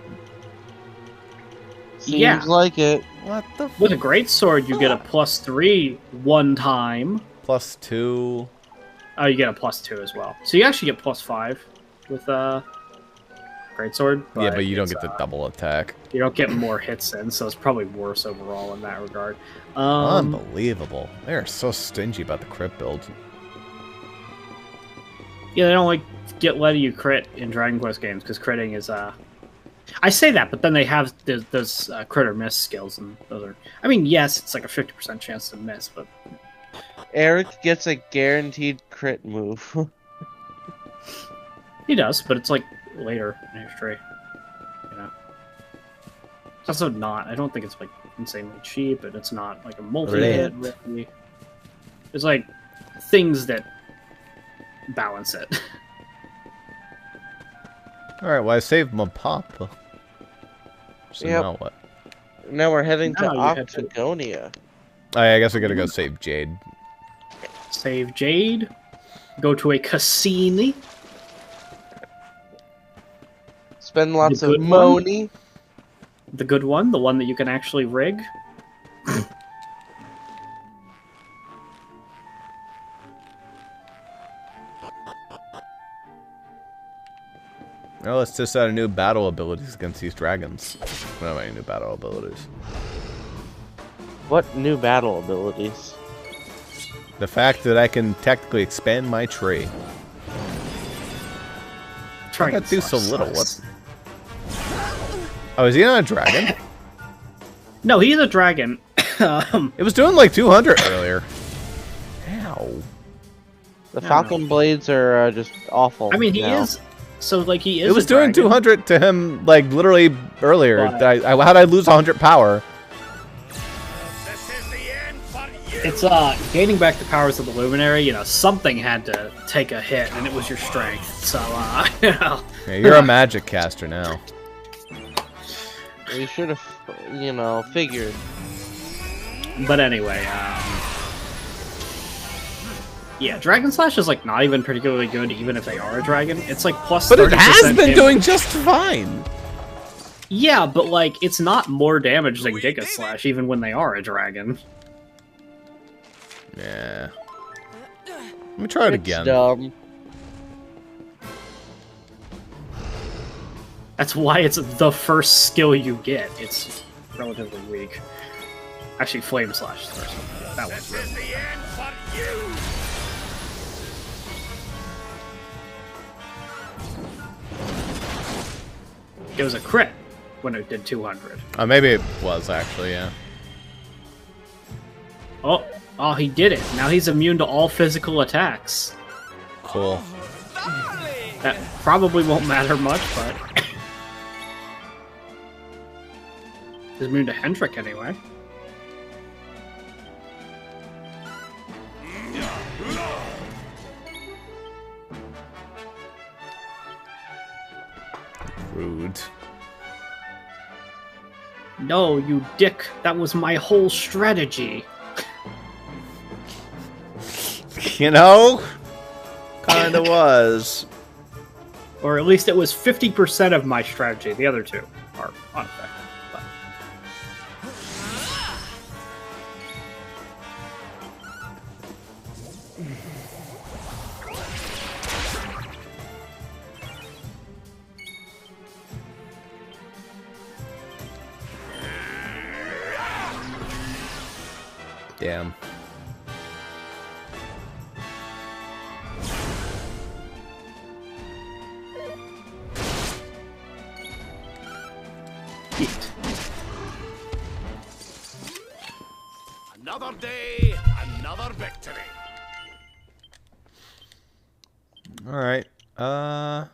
Speaker 2: Seems
Speaker 3: Yeah.
Speaker 2: like it.
Speaker 9: What the
Speaker 3: With a great sword, you get a +3 one time.
Speaker 9: Plus 2.
Speaker 3: Oh, you get a +2 as well. So you actually get +5 with greatsword.
Speaker 9: Yeah, but you don't
Speaker 3: it's,
Speaker 9: get the double attack.
Speaker 3: You don't get more hits in, so it's probably worse overall in that regard.
Speaker 9: Unbelievable. They're so stingy about the crit build.
Speaker 3: Yeah, they don't like letting you crit in Dragon Quest games because critting is I say that, but then they have those crit or miss skills, and those are. I mean, yes, it's like a 50% chance to miss, but
Speaker 2: Eric gets a guaranteed crit move.
Speaker 3: he does. But it's like later in his tree, you know. It's also not. I don't think it's like insanely cheap, and it's not like a multi-hit. Really. It's like things that balance it.
Speaker 9: Alright, well I saved my pop. So now what?
Speaker 2: Now we're heading to
Speaker 3: Now you head to-
Speaker 2: Octagonia.
Speaker 9: Oh, yeah, I guess I gotta go save Jade.
Speaker 3: Save Jade. Go to a casino.
Speaker 2: Spend lots
Speaker 3: The
Speaker 2: of
Speaker 3: good
Speaker 2: money.
Speaker 3: The good one, the one that you can actually rig.
Speaker 9: Well, let's test out new battle abilities against these dragons. I don't have any new battle abilities.
Speaker 2: What new battle abilities?
Speaker 9: The fact that I can technically expand my tree. I gotta do so little. What? Oh, is he not a dragon?
Speaker 3: No, he's a dragon.
Speaker 9: It was doing like 200 earlier. Ow.
Speaker 2: The Falcon Blades are just awful.
Speaker 3: I mean, he
Speaker 2: now.
Speaker 3: is. So, like, he is.
Speaker 9: It was
Speaker 3: a
Speaker 9: doing
Speaker 3: dragon.
Speaker 9: 200 to him, like, literally earlier.
Speaker 3: But-
Speaker 9: How'd I lose 100 power?
Speaker 3: It's gaining back the powers of the Luminary. You know, something had to take a hit, and it was your strength. So, you know.
Speaker 9: Yeah, you're a magic caster now.
Speaker 2: We should have, you know, figured.
Speaker 3: But anyway, yeah, Dragon Slash is like not even particularly good, even if they are a dragon. It's like plus.
Speaker 9: But it has been
Speaker 3: damage.
Speaker 9: doing just fine.
Speaker 3: Yeah, but like it's not more damage than Giga Slash, even when they are a dragon.
Speaker 9: Yeah. Let me try it again.
Speaker 2: Dumb.
Speaker 3: That's why it's the first skill you get. It's relatively weak. Actually, Flame Slash is the first one. That one's good. It was a crit when it did 200.
Speaker 9: Maybe it was actually, yeah.
Speaker 3: Oh, he did it. Now he's immune to all physical attacks.
Speaker 9: Cool.
Speaker 3: That probably won't matter much, but... he's immune to Hendrik anyway.
Speaker 9: Rude.
Speaker 3: No, you dick. That was my whole strategy.
Speaker 9: You know? Kinda was.
Speaker 3: Or at least it was 50% of my strategy. The other two are unaffected. But...
Speaker 9: Damn.
Speaker 8: Another day, another victory.
Speaker 9: Alright. Yeah,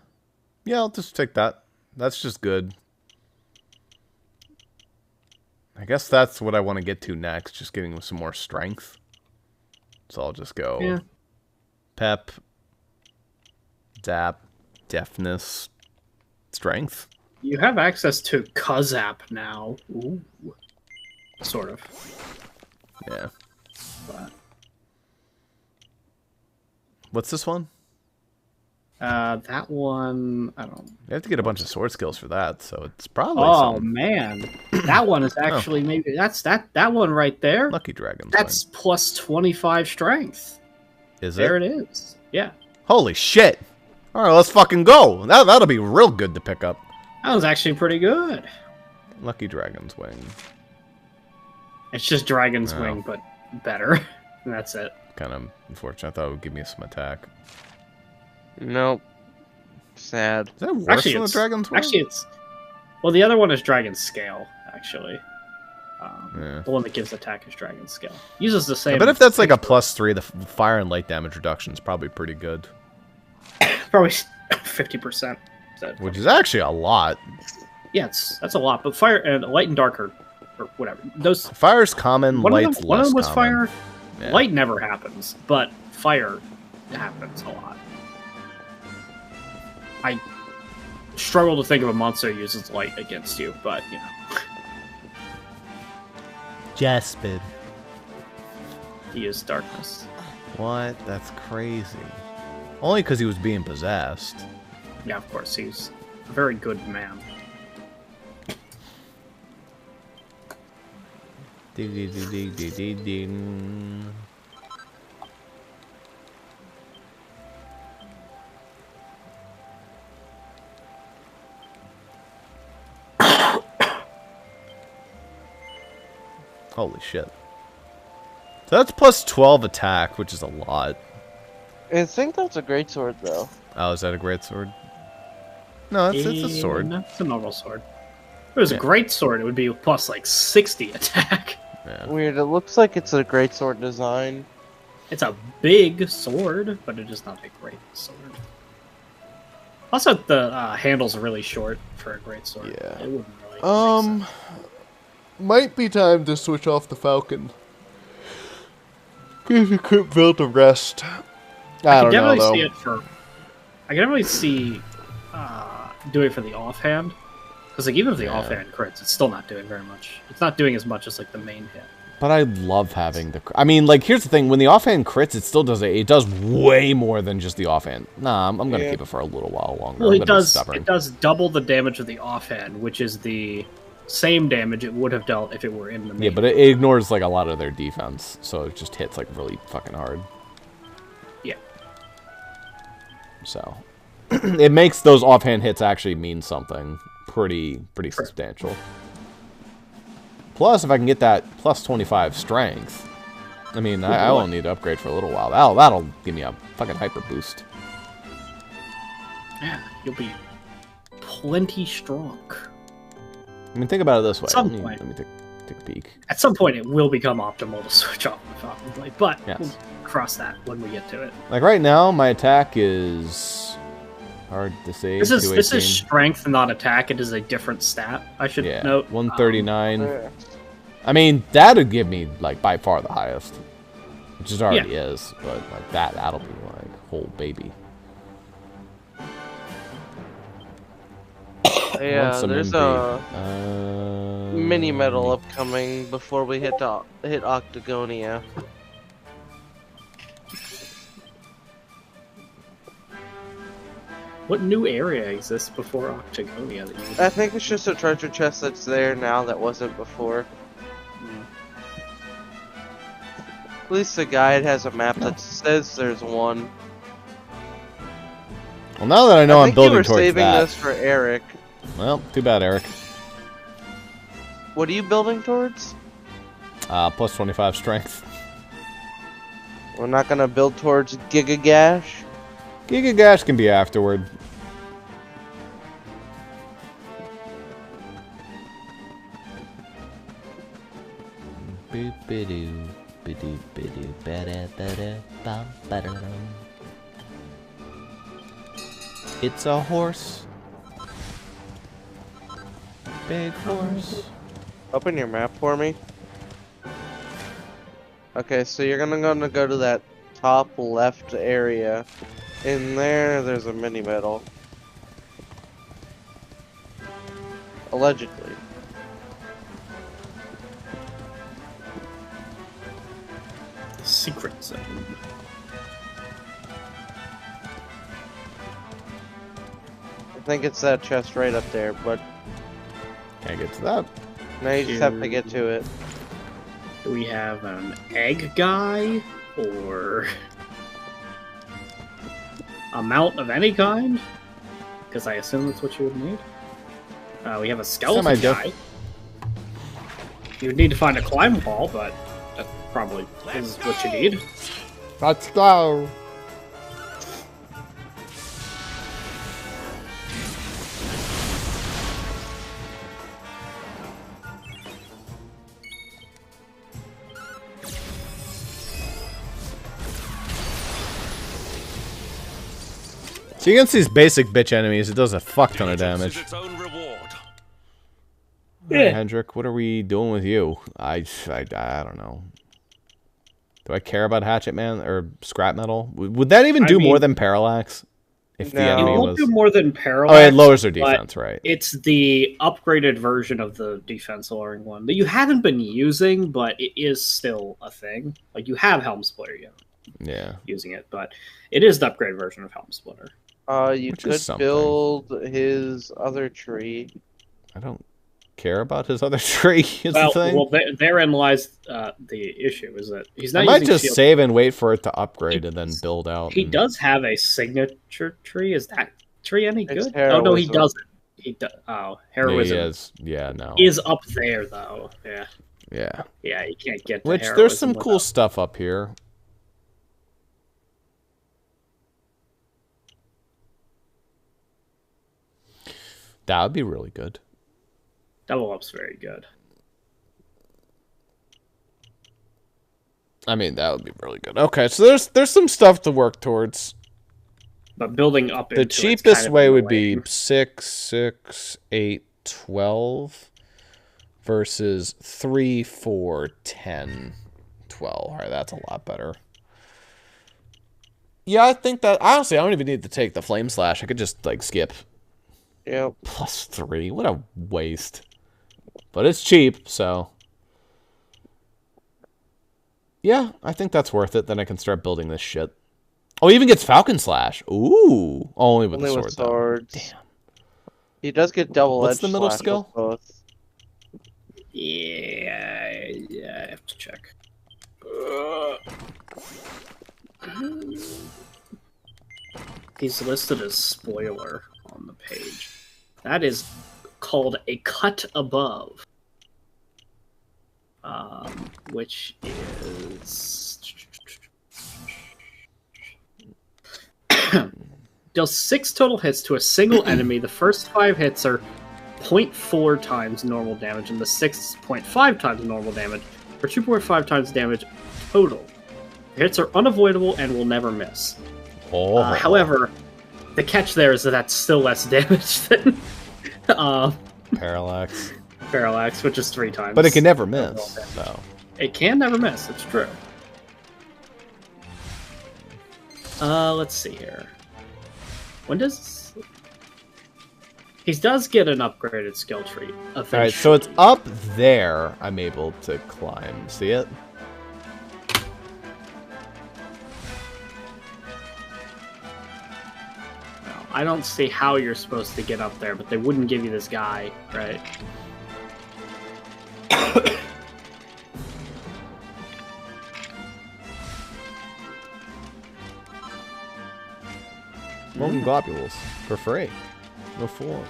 Speaker 9: I'll just take that. That's just good. I guess that's what I want to get to next, just getting some more strength. So I'll just go Pep, Zap, Deafness, Strength.
Speaker 3: You have access to Kazap now. Ooh. Sort of.
Speaker 9: Yeah.
Speaker 3: But...
Speaker 9: what's this one?
Speaker 3: That one, I don't...
Speaker 9: You have to get a bunch of sword skills for that, so it's probably
Speaker 3: Oh,
Speaker 9: some...
Speaker 3: man. That one is actually maybe... That one right there.
Speaker 9: Lucky Dragon.
Speaker 3: That's plus 25 strength.
Speaker 9: Is
Speaker 3: There
Speaker 9: it?
Speaker 3: it is. Yeah.
Speaker 9: Holy shit! Alright, let's fucking go! That'll be real good to pick up.
Speaker 3: That was actually pretty good.
Speaker 9: Lucky Dragon's Wing.
Speaker 3: It's just Dragon's Wing, but better. And that's it.
Speaker 9: Kind of unfortunate. I thought it would give me some attack.
Speaker 2: Nope. Sad.
Speaker 9: Is that worse than the
Speaker 3: it's,
Speaker 9: Dragon's Wing?
Speaker 3: Actually, it's... well, the other one is Dragon Scale, actually. The one that gives attack is Dragon Scale. Uses the same...
Speaker 9: I bet if that's like a +3, the fire and light damage reduction is probably pretty good.
Speaker 3: Probably 50%.
Speaker 9: Which is actually a lot.
Speaker 3: Yeah, that's a lot. But fire and light and dark or whatever. Those
Speaker 9: fire's common, light's less
Speaker 3: one of them was
Speaker 9: common.
Speaker 3: fire. Yeah. Light never happens, but fire happens a lot. struggle to think of a monster that uses light against you, but, you know.
Speaker 9: Jaspin.
Speaker 3: He is darkness.
Speaker 9: What? That's crazy. Only because he was being possessed.
Speaker 3: Yeah, of course, he's a very good man.
Speaker 9: Holy shit. So that's plus 12 attack, which is a lot.
Speaker 2: I think that's a great sword, though.
Speaker 9: Oh, is that a great sword? No, it's a sword.
Speaker 3: No, it's a normal sword. If it was a great sword, it would be plus like 60 attack.
Speaker 9: Yeah.
Speaker 2: Weird, it looks like it's a great sword design.
Speaker 3: It's a big sword, but it is not a great sword. Also, the handle's really short for a great sword.
Speaker 9: Yeah.
Speaker 3: It wouldn't really
Speaker 9: might be time to switch off the Falcon. Because you could build the rest. I don't know, though.
Speaker 3: I can definitely see doing it for the offhand. Because like, even if the offhand crits, it's still not doing very much. It's not doing as much as like the main hit.
Speaker 9: But I love having the... I mean, like, here's the thing. When the offhand crits, it still does... It does way more than just the offhand. Nah, I'm going to keep it for a little while longer.
Speaker 3: Well, it does double the damage of the offhand, which is the same damage it would have dealt if it were in the main.
Speaker 9: Yeah, but it ignores, like, a lot of their defense. So it just hits, like, really fucking hard.
Speaker 3: Yeah.
Speaker 9: So... it makes those offhand hits actually mean something pretty substantial. Plus, if I can get that plus 25 strength, I mean, I won't need to upgrade for a little while. That'll give me a fucking hyper boost.
Speaker 3: Yeah, you'll be plenty strong.
Speaker 9: I mean, think about it this way.
Speaker 3: At some point,
Speaker 9: let me take a peek.
Speaker 3: At some point, it will become optimal to switch off the Falcon Blade, but
Speaker 9: yes.
Speaker 3: We'll cross that when we get to it.
Speaker 9: Like right now, my attack is hard to say.
Speaker 3: This is strength, not attack. It is a different stat. I should note.
Speaker 9: 139. I mean, that'd give me like by far the highest, which it already is. But like that'll be like whole baby.
Speaker 2: Yeah, there's a mini medal upcoming before we hit Octagonia.
Speaker 3: What new area exists before Octagonia?
Speaker 2: I think it's just a treasure chest that's there now that wasn't before. At least the guide has a map that says there's one.
Speaker 9: Well, now that I know I'm building towards that. I think you were
Speaker 2: saving this for Eric.
Speaker 9: Well, too bad, Eric.
Speaker 2: What are you building towards?
Speaker 9: Plus 25 strength.
Speaker 2: We're not gonna build towards Giga Gash?
Speaker 9: Giga Gash can be afterward. It's a horse. Big horse.
Speaker 2: Open your map for me. Okay, so you're gonna go to that top left area. In there's a mini medal. Allegedly.
Speaker 3: The secret zone.
Speaker 2: I think it's that chest right up there, but
Speaker 9: can't get to that.
Speaker 2: Now you just have to get to it.
Speaker 3: Do we have an egg guy or a mount of any kind? Because I assume that's what you would need. We have a skeleton guy. You would need to find a climb wall, but that probably is what you need.
Speaker 9: Let's go. So against these basic bitch enemies, it does a fuck ton of damage. Yeah, Hendrik, what are we doing with you? I don't know. Do I care about Hatchet Man or Scrap Metal? Would that even do more than Parallax? if the
Speaker 2: No.
Speaker 9: enemy
Speaker 3: It won't
Speaker 9: was...
Speaker 3: do more than parallax.
Speaker 9: Oh, it lowers their
Speaker 3: but
Speaker 9: defense, right?
Speaker 3: It's the upgraded version of the defense lowering one that you haven't been using, but it is still a thing. Like, you have Helm Splitter,
Speaker 9: Yeah.
Speaker 3: using it, but it is the upgraded version of Helm Splitter.
Speaker 2: You
Speaker 9: Which is
Speaker 2: could
Speaker 9: something.
Speaker 2: build his other tree.
Speaker 9: I don't care about his other tree, is
Speaker 3: Well,
Speaker 9: the thing.
Speaker 3: therein lies the issue, is that he's not
Speaker 9: I might
Speaker 3: using
Speaker 9: just
Speaker 3: shield.
Speaker 9: save and wait for it to upgrade and then build out.
Speaker 3: He
Speaker 9: and-
Speaker 3: does have a signature tree. Is that tree any
Speaker 2: It's
Speaker 3: good? Oh, no, he
Speaker 2: heroism.
Speaker 3: doesn't. Oh, heroism
Speaker 9: Yeah, he is. Yeah, no.
Speaker 3: is up there, though. Yeah.
Speaker 9: Yeah.
Speaker 3: Yeah, you can't get to
Speaker 9: Which,
Speaker 3: heroism
Speaker 9: there's some
Speaker 3: without-
Speaker 9: cool stuff up here. That would be really good.
Speaker 3: Double up's very good.
Speaker 9: I mean, that would be really good. Okay, so there's some stuff to work towards.
Speaker 3: But building up
Speaker 9: The
Speaker 3: into it's
Speaker 9: cheapest
Speaker 3: kind of
Speaker 9: way would be
Speaker 3: lame.
Speaker 9: 6, 6, 8, 12 versus 3, 4, 10, 12. All right, that's a lot better. Yeah, I think that... Honestly, I don't even need to take the Flame Slash. I could just, like, skip.
Speaker 2: Yep.
Speaker 9: +3. What a waste. But it's cheap, so... Yeah, I think that's worth it. Then I can start building this shit. Oh, he even gets Falcon Slash. Ooh. Only with the sword, though.
Speaker 2: swords.
Speaker 9: Damn.
Speaker 2: He does get double edge.
Speaker 9: What's the middle skill?
Speaker 2: Both.
Speaker 3: Yeah, I have to check. He's listed as spoiler on the page. That is called a cut above. Which is... Deals 6 total hits to a single enemy. The first 5 hits are 0.4 times normal damage, and the 6th is 0.5 times normal damage, for 2.5 times damage total. The hits are unavoidable and will never miss.
Speaker 9: Oh.
Speaker 3: However, the catch there is that that's still less damage than
Speaker 9: Parallax.
Speaker 3: Parallax, which is 3 times.
Speaker 9: But it can never miss, though.
Speaker 3: It can never miss, it's true. Let's see here. When does... He does get an upgraded skill tree.
Speaker 9: Alright, so it's up there I'm able to climb. See it?
Speaker 3: I don't see how you're supposed to get up there, but they wouldn't give you this guy, right?
Speaker 9: Molten globules for free. No fool.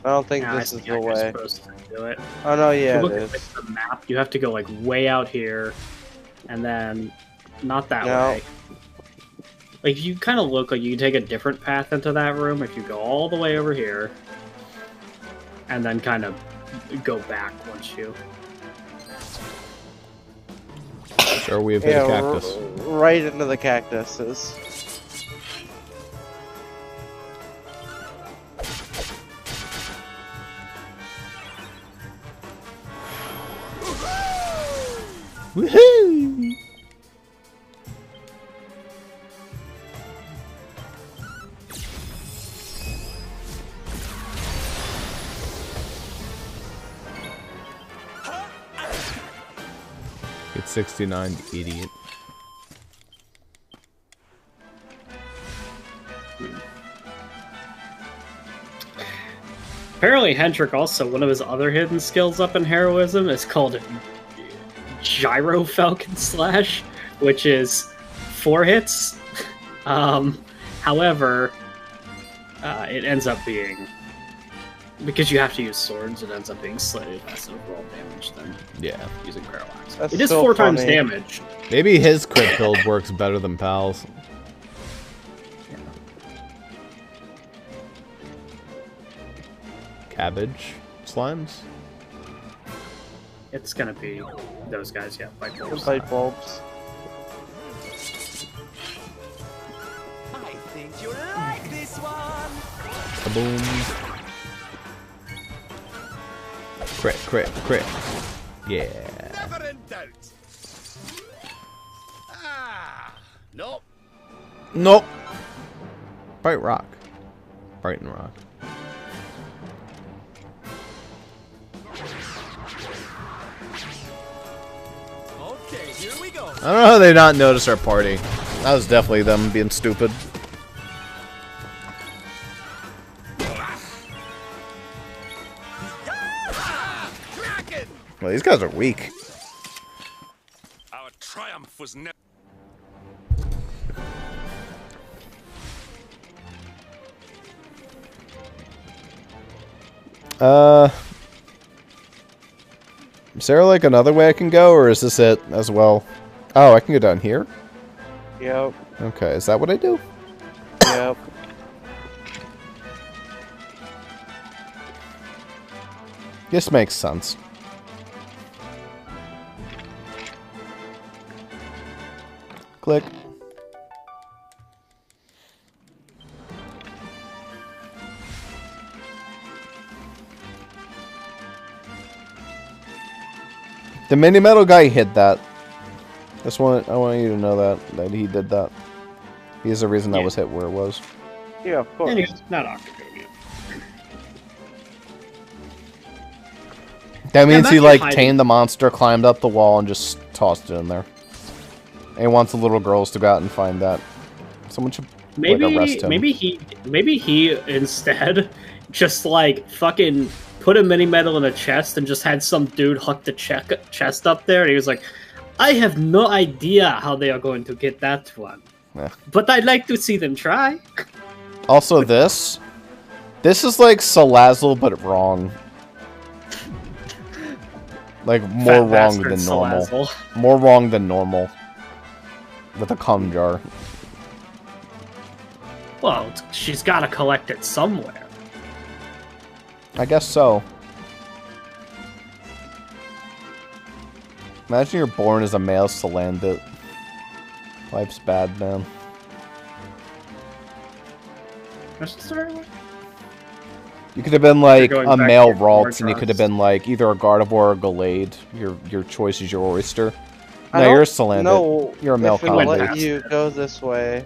Speaker 2: I don't think
Speaker 3: Yeah,
Speaker 2: this
Speaker 3: I
Speaker 2: is
Speaker 3: think
Speaker 2: the
Speaker 3: you're
Speaker 2: way.
Speaker 3: supposed to do it.
Speaker 2: Oh no, yeah,
Speaker 3: If you
Speaker 2: it
Speaker 3: look
Speaker 2: is.
Speaker 3: at the map, you have to go like way out here, and then not that
Speaker 2: No.
Speaker 3: way. Like you kind of look like you can take a different path into that room if you go all the way over here, and then kind of go back once you.
Speaker 9: Sure, we have hit a cactus.
Speaker 2: Right into the cactuses.
Speaker 9: Woohoo! It's 69, idiot.
Speaker 3: Apparently, Hendrik also, one of his other hidden skills up in Heroism is called Gyro Falcon Slash, which is 4 hits. However, it ends up being... Because you have to use swords, it ends up being slightly less overall damage than using Parallax.
Speaker 2: That's
Speaker 3: It is
Speaker 2: so
Speaker 3: 4 times
Speaker 2: funny.
Speaker 3: damage.
Speaker 9: Maybe his crit build works better than Pal's. Cabbage slimes?
Speaker 3: It's gonna be those guys, yeah. Light bulbs.
Speaker 2: Light bulbs.
Speaker 16: I think you'll like this one.
Speaker 9: Boom. Crit, crit, crit. Yeah.
Speaker 8: Never in doubt. Nope.
Speaker 9: Nope. Bright rock. Brighton rock.
Speaker 16: Okay, here we go.
Speaker 9: I don't know how they not notice our party. That was definitely them being stupid. Well, these guys are weak.
Speaker 10: Our triumph was never.
Speaker 9: Is there like another way I can go, or is this it as well? Oh, I can go down here?
Speaker 2: Yep.
Speaker 9: Okay, is that what I do?
Speaker 2: Yep.
Speaker 9: This makes sense. Click. The mini metal guy hid that. I want you to know that he did that. He's the reason that was hit where it was.
Speaker 2: Yeah, of course.
Speaker 3: Anyway, not Octogone.
Speaker 9: That means he like
Speaker 3: hiding.
Speaker 9: tamed the monster, climbed up the wall, and just tossed it in there. And he wants the little girls to go out and find that. Someone should like, arrest him.
Speaker 3: Maybe he instead just like fucking put a mini metal in a chest and just had some dude hook the chest up there, and he was like, I have no idea how they are going to get that one.
Speaker 9: Yeah.
Speaker 3: But I'd like to see them try.
Speaker 9: Also, this is like Salazzle, but wrong. Like more wrong than normal.
Speaker 3: Salazzle.
Speaker 9: More wrong than normal. With a cum jar.
Speaker 3: Well, she's got to collect it somewhere.
Speaker 9: I guess so. Imagine you're born as a male Sylvando. Life's bad, man. You could have been like a male Ralts, and you could have been like either a Gardevoir or a Gallade. Your choice is your oyster. No, you're a Sylvando.
Speaker 2: No,
Speaker 9: you're a male
Speaker 2: if it would let
Speaker 9: Gallade.
Speaker 2: you go this way.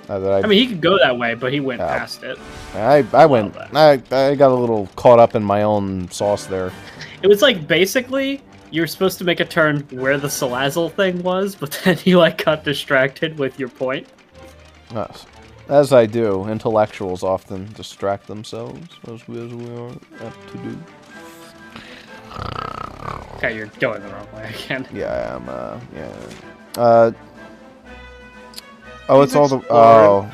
Speaker 3: I mean, he could go that way, but he went past it.
Speaker 9: I went. I got a little caught up in my own sauce there.
Speaker 3: It was like basically you were supposed to make a turn where the Salazzle thing was, but then you like got distracted with your point.
Speaker 9: Yes. As I do, intellectuals often distract themselves, as we are apt to do.
Speaker 3: Okay, you're going the wrong way again.
Speaker 9: Yeah, I am. Yeah. Oh, it's all the. Oh.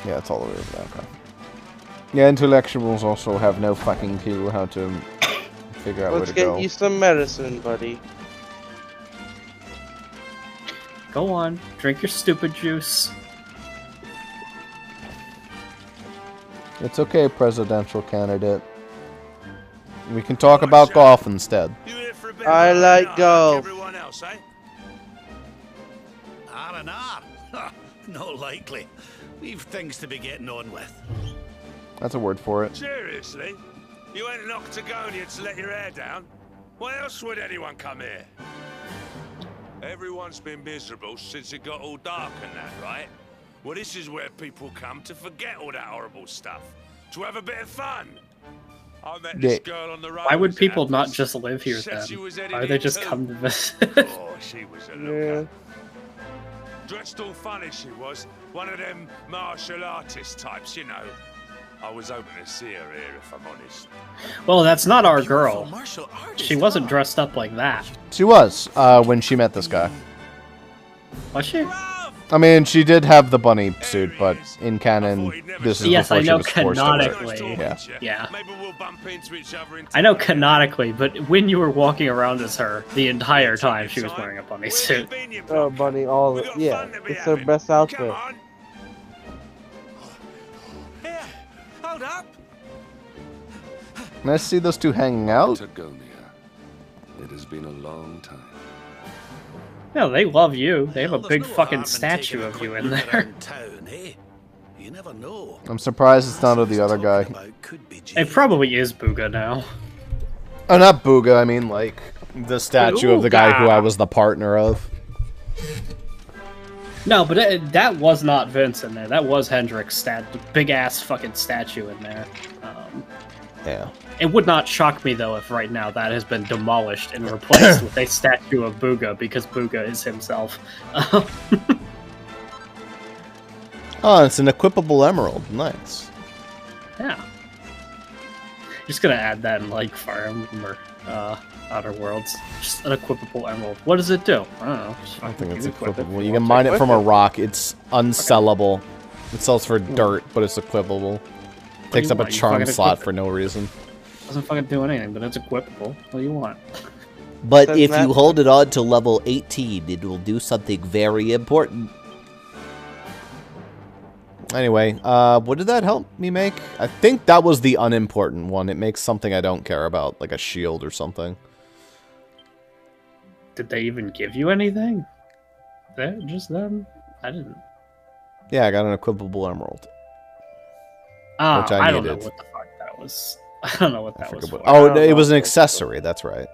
Speaker 9: Yeah, it's all the way over there. Okay. Yeah, intellectuals also have no fucking clue how to figure out where to go.
Speaker 2: Let's get you some medicine, buddy.
Speaker 3: Go on, drink your stupid juice.
Speaker 9: It's okay, presidential candidate. We can talk about golf instead.
Speaker 2: I like golf.
Speaker 8: Everyone else, eh? R&R? No likely. We've things to be getting on with.
Speaker 9: That's a word for it.
Speaker 10: Seriously? You ain't an Octogonian to let your hair down? Why else would anyone come here? Everyone's been miserable since it got all dark and that, right? Well, this is where people come to forget all that horrible stuff. To have a bit of fun. I met this girl on the road.
Speaker 3: Why would people not just live here then? Why would they just come to visit?
Speaker 10: Oh, she was a looker. Dressed all funny, she was. One of them martial artist types, you know. I was hoping to see her here, if I'm honest.
Speaker 3: Well, that's not our girl. She wasn't dressed up like that.
Speaker 9: She was, when she met this guy.
Speaker 3: Was she?
Speaker 9: I mean, she did have the bunny suit, but in canon, this is before she was forced to wear it.
Speaker 3: Yeah. I know canonically, but when you were walking around as her the entire time, she was wearing a bunny suit.
Speaker 2: Oh, bunny, yeah, it's her best outfit.
Speaker 8: Hold up.
Speaker 9: Nice to see those two hanging out.
Speaker 13: has been a long time.
Speaker 3: No, they love you. They have a
Speaker 8: Well,
Speaker 3: big
Speaker 8: there's no
Speaker 3: fucking
Speaker 8: harm in
Speaker 3: statue
Speaker 8: taking a
Speaker 3: of
Speaker 8: quick
Speaker 3: you in
Speaker 8: look
Speaker 3: there.
Speaker 8: around town, eh? You never know.
Speaker 9: I'm surprised it's not the other guy.
Speaker 3: It probably is Booga now.
Speaker 9: Oh, not Booga. I mean, like, the statue of the guy who I was the partner of.
Speaker 3: No, but that was not Vince in there. That was Hendrick's big ass fucking statue in there.
Speaker 9: Yeah.
Speaker 3: It would not shock me though if right now that has been demolished and replaced with a statue of Booga because Booga is himself.
Speaker 9: Oh, it's an equipable emerald. Nice.
Speaker 3: Yeah. Just gonna add that in like Fire Emblem or Outer Worlds. Just an equipable emerald. What does it do? I don't know.
Speaker 9: I don't think it's equipable. You can mine it from a rock. It's unsellable. It sells for dirt, but it's equipable. Takes up a charm slot for no reason.
Speaker 3: Doesn't fucking do anything, but it's equipable. What do you want?
Speaker 1: But if you hold it on to level 18, it will do something very important.
Speaker 9: Anyway, what did that help me make? I think that was the unimportant one. It makes something I don't care about, like a shield or something.
Speaker 3: Did they even give you anything? Just them? I didn't.
Speaker 9: Yeah, I got an equipable emerald.
Speaker 3: Which I don't
Speaker 9: needed.
Speaker 3: know what the fuck that was. I don't know what that was for.
Speaker 9: Oh, it was an accessory. That's right.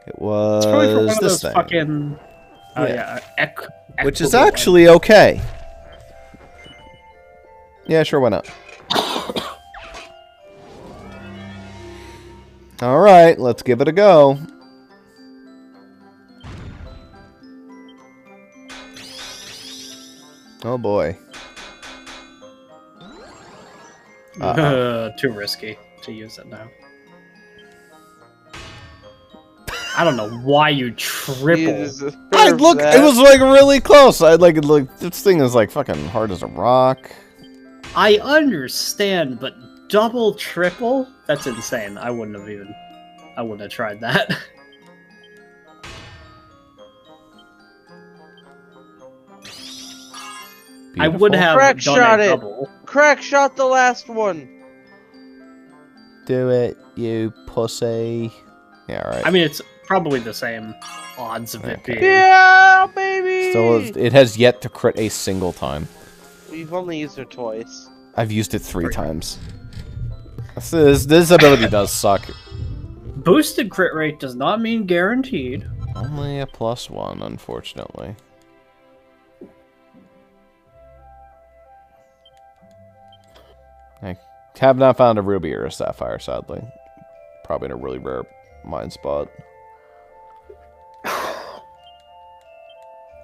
Speaker 9: It was
Speaker 3: It's probably for one of
Speaker 9: this
Speaker 3: those
Speaker 9: thing.
Speaker 3: fucking... Oh yeah,
Speaker 9: Which is actually okay. Yeah, sure, why not? Alright, let's give it a go. Oh boy.
Speaker 3: Too risky to use it now. I don't know why you triple.
Speaker 9: Look, it was like really close. This thing is like fucking hard as a rock.
Speaker 3: I understand, but double, triple? That's insane. I wouldn't have tried that. I would have
Speaker 2: Crack
Speaker 3: done
Speaker 2: shot
Speaker 3: a
Speaker 2: it.
Speaker 3: double.
Speaker 2: Crack shot the last one.
Speaker 9: Do it, you pussy. Yeah, alright.
Speaker 3: I mean, it's probably the same odds of it being.
Speaker 2: Yeah, baby.
Speaker 9: Still, it has yet to crit a single time.
Speaker 2: We've only used it twice.
Speaker 9: I've used it 3 times. This ability does suck.
Speaker 3: Boosted crit rate does not mean guaranteed.
Speaker 9: Only a +1, unfortunately. I have not found a ruby or a sapphire, sadly. Probably in a really rare mine spot.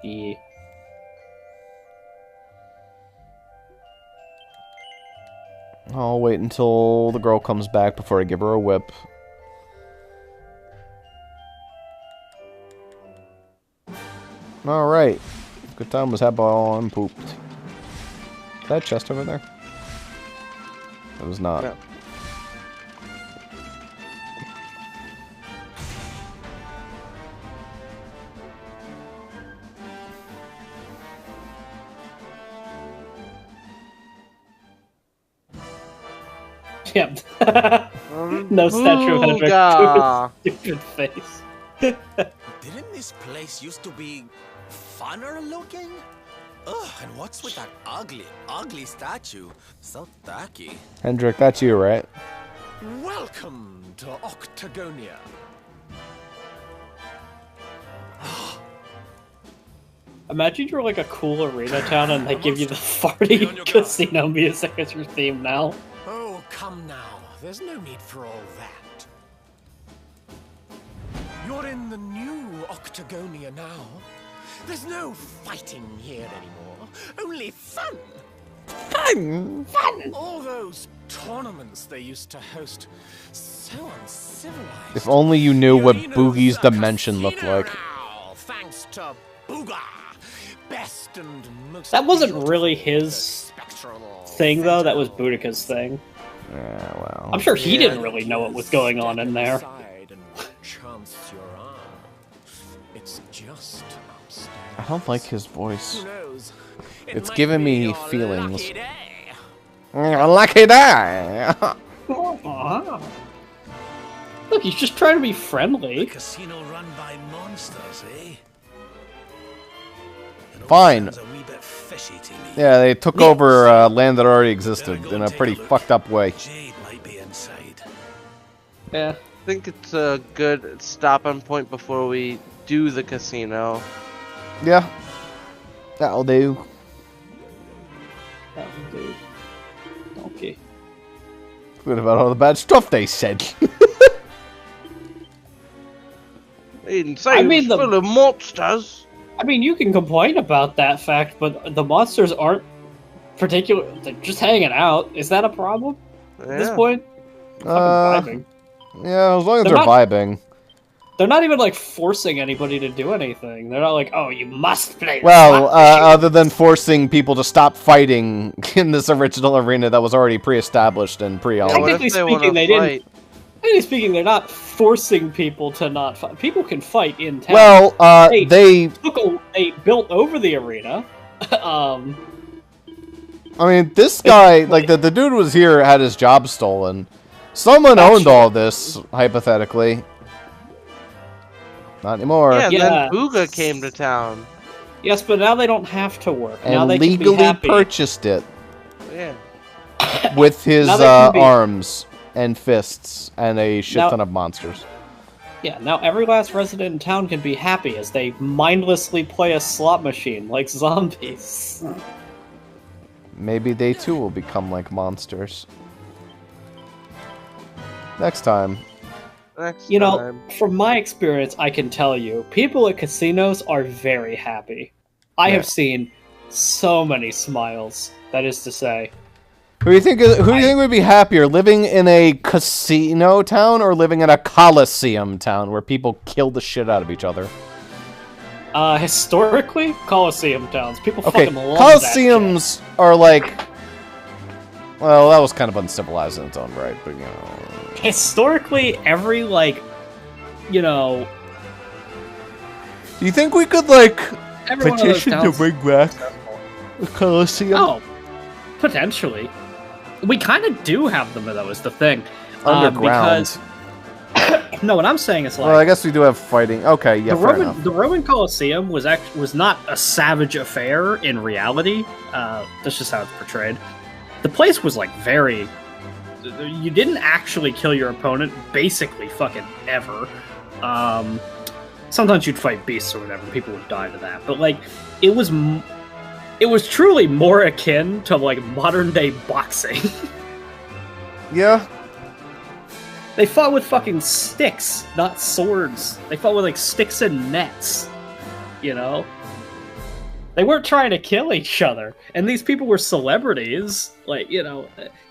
Speaker 3: Yeah.
Speaker 9: I'll wait until the girl comes back before I give her a whip. Alright. Good time was had by all and pooped. Is that chest over there? It was not.
Speaker 2: No.
Speaker 3: Yep. No statue of Hendrik to his stupid face.
Speaker 17: Didn't this place used to be funner looking? Ugh, and what's with that ugly, ugly statue? So tacky.
Speaker 9: Hendrik, that's you, right?
Speaker 7: Welcome to Octagonia.
Speaker 3: Imagine you're like a cool arena town and they give you the farty casino music as your theme now.
Speaker 7: Oh, come now. There's no need for all that. You're in the new Octagonia now. There's no fighting here anymore. Only fun.
Speaker 9: Fun!
Speaker 7: Fun! All those tournaments they used to host. So uncivilized.
Speaker 9: If only you knew what Boogie's dimension looked like.
Speaker 7: Now, thanks to Booga. Best and most
Speaker 3: That wasn't really his thing, though. That was Boudica's thing.
Speaker 9: Yeah, well.
Speaker 3: I'm sure he didn't really know what was going on in there.
Speaker 7: Chance your arm. It's just upstairs.
Speaker 9: I don't like his voice.
Speaker 7: Who knows?
Speaker 9: It's giving me feelings. Lucky day!
Speaker 3: Look, he's just trying to be friendly.
Speaker 8: A casino run by monsters, eh?
Speaker 9: Fine.
Speaker 8: Sounds a wee bit fishy to me.
Speaker 9: Yeah, they took over land that already existed in a pretty fucked up way.
Speaker 8: Jade might be inside.
Speaker 2: I
Speaker 3: Yeah.
Speaker 2: think it's a good stopping point before we do the casino.
Speaker 9: Yeah. That'll do.
Speaker 3: That'll do. Okay.
Speaker 9: What about all the bad stuff they said?
Speaker 2: I mean, full of monsters.
Speaker 3: I mean, you can complain about that fact, but the monsters aren't particular. They're just hanging out. Is that a problem at this point? Fucking vibing.
Speaker 9: Yeah, as long as they're
Speaker 3: not
Speaker 9: vibing.
Speaker 3: They're not even like forcing anybody to do anything. They're not like, oh, you must play.
Speaker 9: Well, other than forcing people to stop fighting in this original arena that was already pre-established and pre-all.
Speaker 3: Technically speaking, they didn't. Technically speaking, they're not forcing people to not fight. People can fight in town.
Speaker 9: Well,
Speaker 3: they built over the arena.
Speaker 9: I mean, this guy, like the dude was here, had his job stolen. Someone owned all this, hypothetically. Not anymore.
Speaker 2: Yeah, and then Booga came to town.
Speaker 3: Yes, but now they don't have to work.
Speaker 9: And
Speaker 3: now they
Speaker 9: legally
Speaker 3: can be happy.
Speaker 9: purchased it.
Speaker 2: Yeah.
Speaker 9: With his
Speaker 3: Now they can be-
Speaker 9: arms and fists and a shit
Speaker 3: Now-
Speaker 9: ton of monsters.
Speaker 3: Yeah, now every last resident in town can be happy as they mindlessly play a slot machine like zombies.
Speaker 9: Maybe they too will become like monsters. Next time.
Speaker 3: You know, from my experience, I can tell you, people at casinos are very happy. I have seen so many smiles, that is to say.
Speaker 9: Who do you think would be happier, living in a casino town or living in a coliseum town where people kill the shit out of each other?
Speaker 3: Historically, Coliseum towns. People
Speaker 9: Okay,
Speaker 3: fucking love
Speaker 9: coliseums are like... Well, that was kind of uncivilized in its own right, but you know...
Speaker 3: that shit. Historically, every, like, you know...
Speaker 9: Do you think we could, like,
Speaker 3: Every one of those
Speaker 9: petition to
Speaker 3: towns-
Speaker 9: bring back the coliseum?
Speaker 3: Oh, potentially. We kind of do have them, though, is the thing.
Speaker 9: Underground.
Speaker 3: Because... No, what I'm saying is like...
Speaker 9: Well, I guess we do have fighting. Okay, yeah, fair enough.
Speaker 3: The Roman Colosseum was not a savage affair in reality. That's just how it's portrayed. The place was like very... You didn't actually kill your opponent, basically fucking ever. Sometimes you'd fight beasts or whatever, people would die to that. But like, it was truly more akin to like modern day boxing.
Speaker 9: Yeah.
Speaker 3: They fought with fucking sticks, not swords. They fought with like sticks and nets. You know? They weren't trying to kill each other. And these people were celebrities. Like, you know.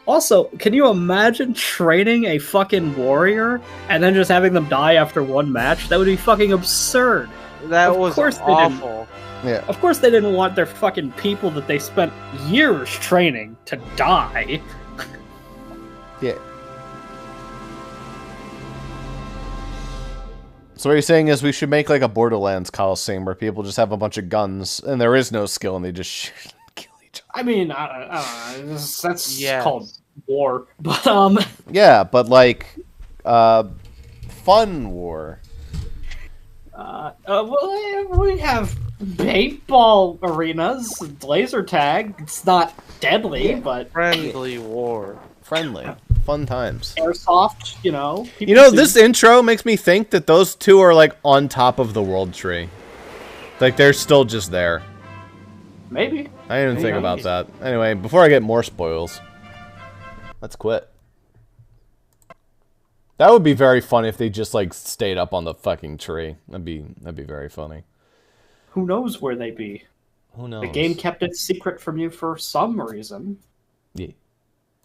Speaker 3: Also, can you imagine training a fucking warrior and then just having them die after one match? That would be fucking absurd.
Speaker 2: That was awful.
Speaker 9: Yeah.
Speaker 3: Of course they didn't want their fucking people that they spent years training to die.
Speaker 9: Yeah. So what you're saying is we should make like a Borderlands Coliseum where people just have a bunch of guns and there is no skill and they just shoot and kill each
Speaker 3: I mean, I don't know. That's
Speaker 2: Yes.
Speaker 3: called war. But,
Speaker 9: other. Yeah, but like, fun war.
Speaker 3: Well, we have paintball arenas, laser tag. It's not deadly, but...
Speaker 2: Friendly war.
Speaker 9: Friendly. Fun times.
Speaker 3: Airsoft, you know.
Speaker 9: You know, this intro makes me think that those two are like on top of the world tree. Like they're still just there.
Speaker 3: Maybe.
Speaker 9: I didn't
Speaker 3: Maybe.
Speaker 9: think about that. Anyway, before I get more spoils, let's quit. That would be very funny if they just like stayed up on the fucking tree. That'd be very funny.
Speaker 3: Who knows where they be?
Speaker 9: Who knows?
Speaker 3: The game kept it secret from you for some reason.
Speaker 9: Yeah.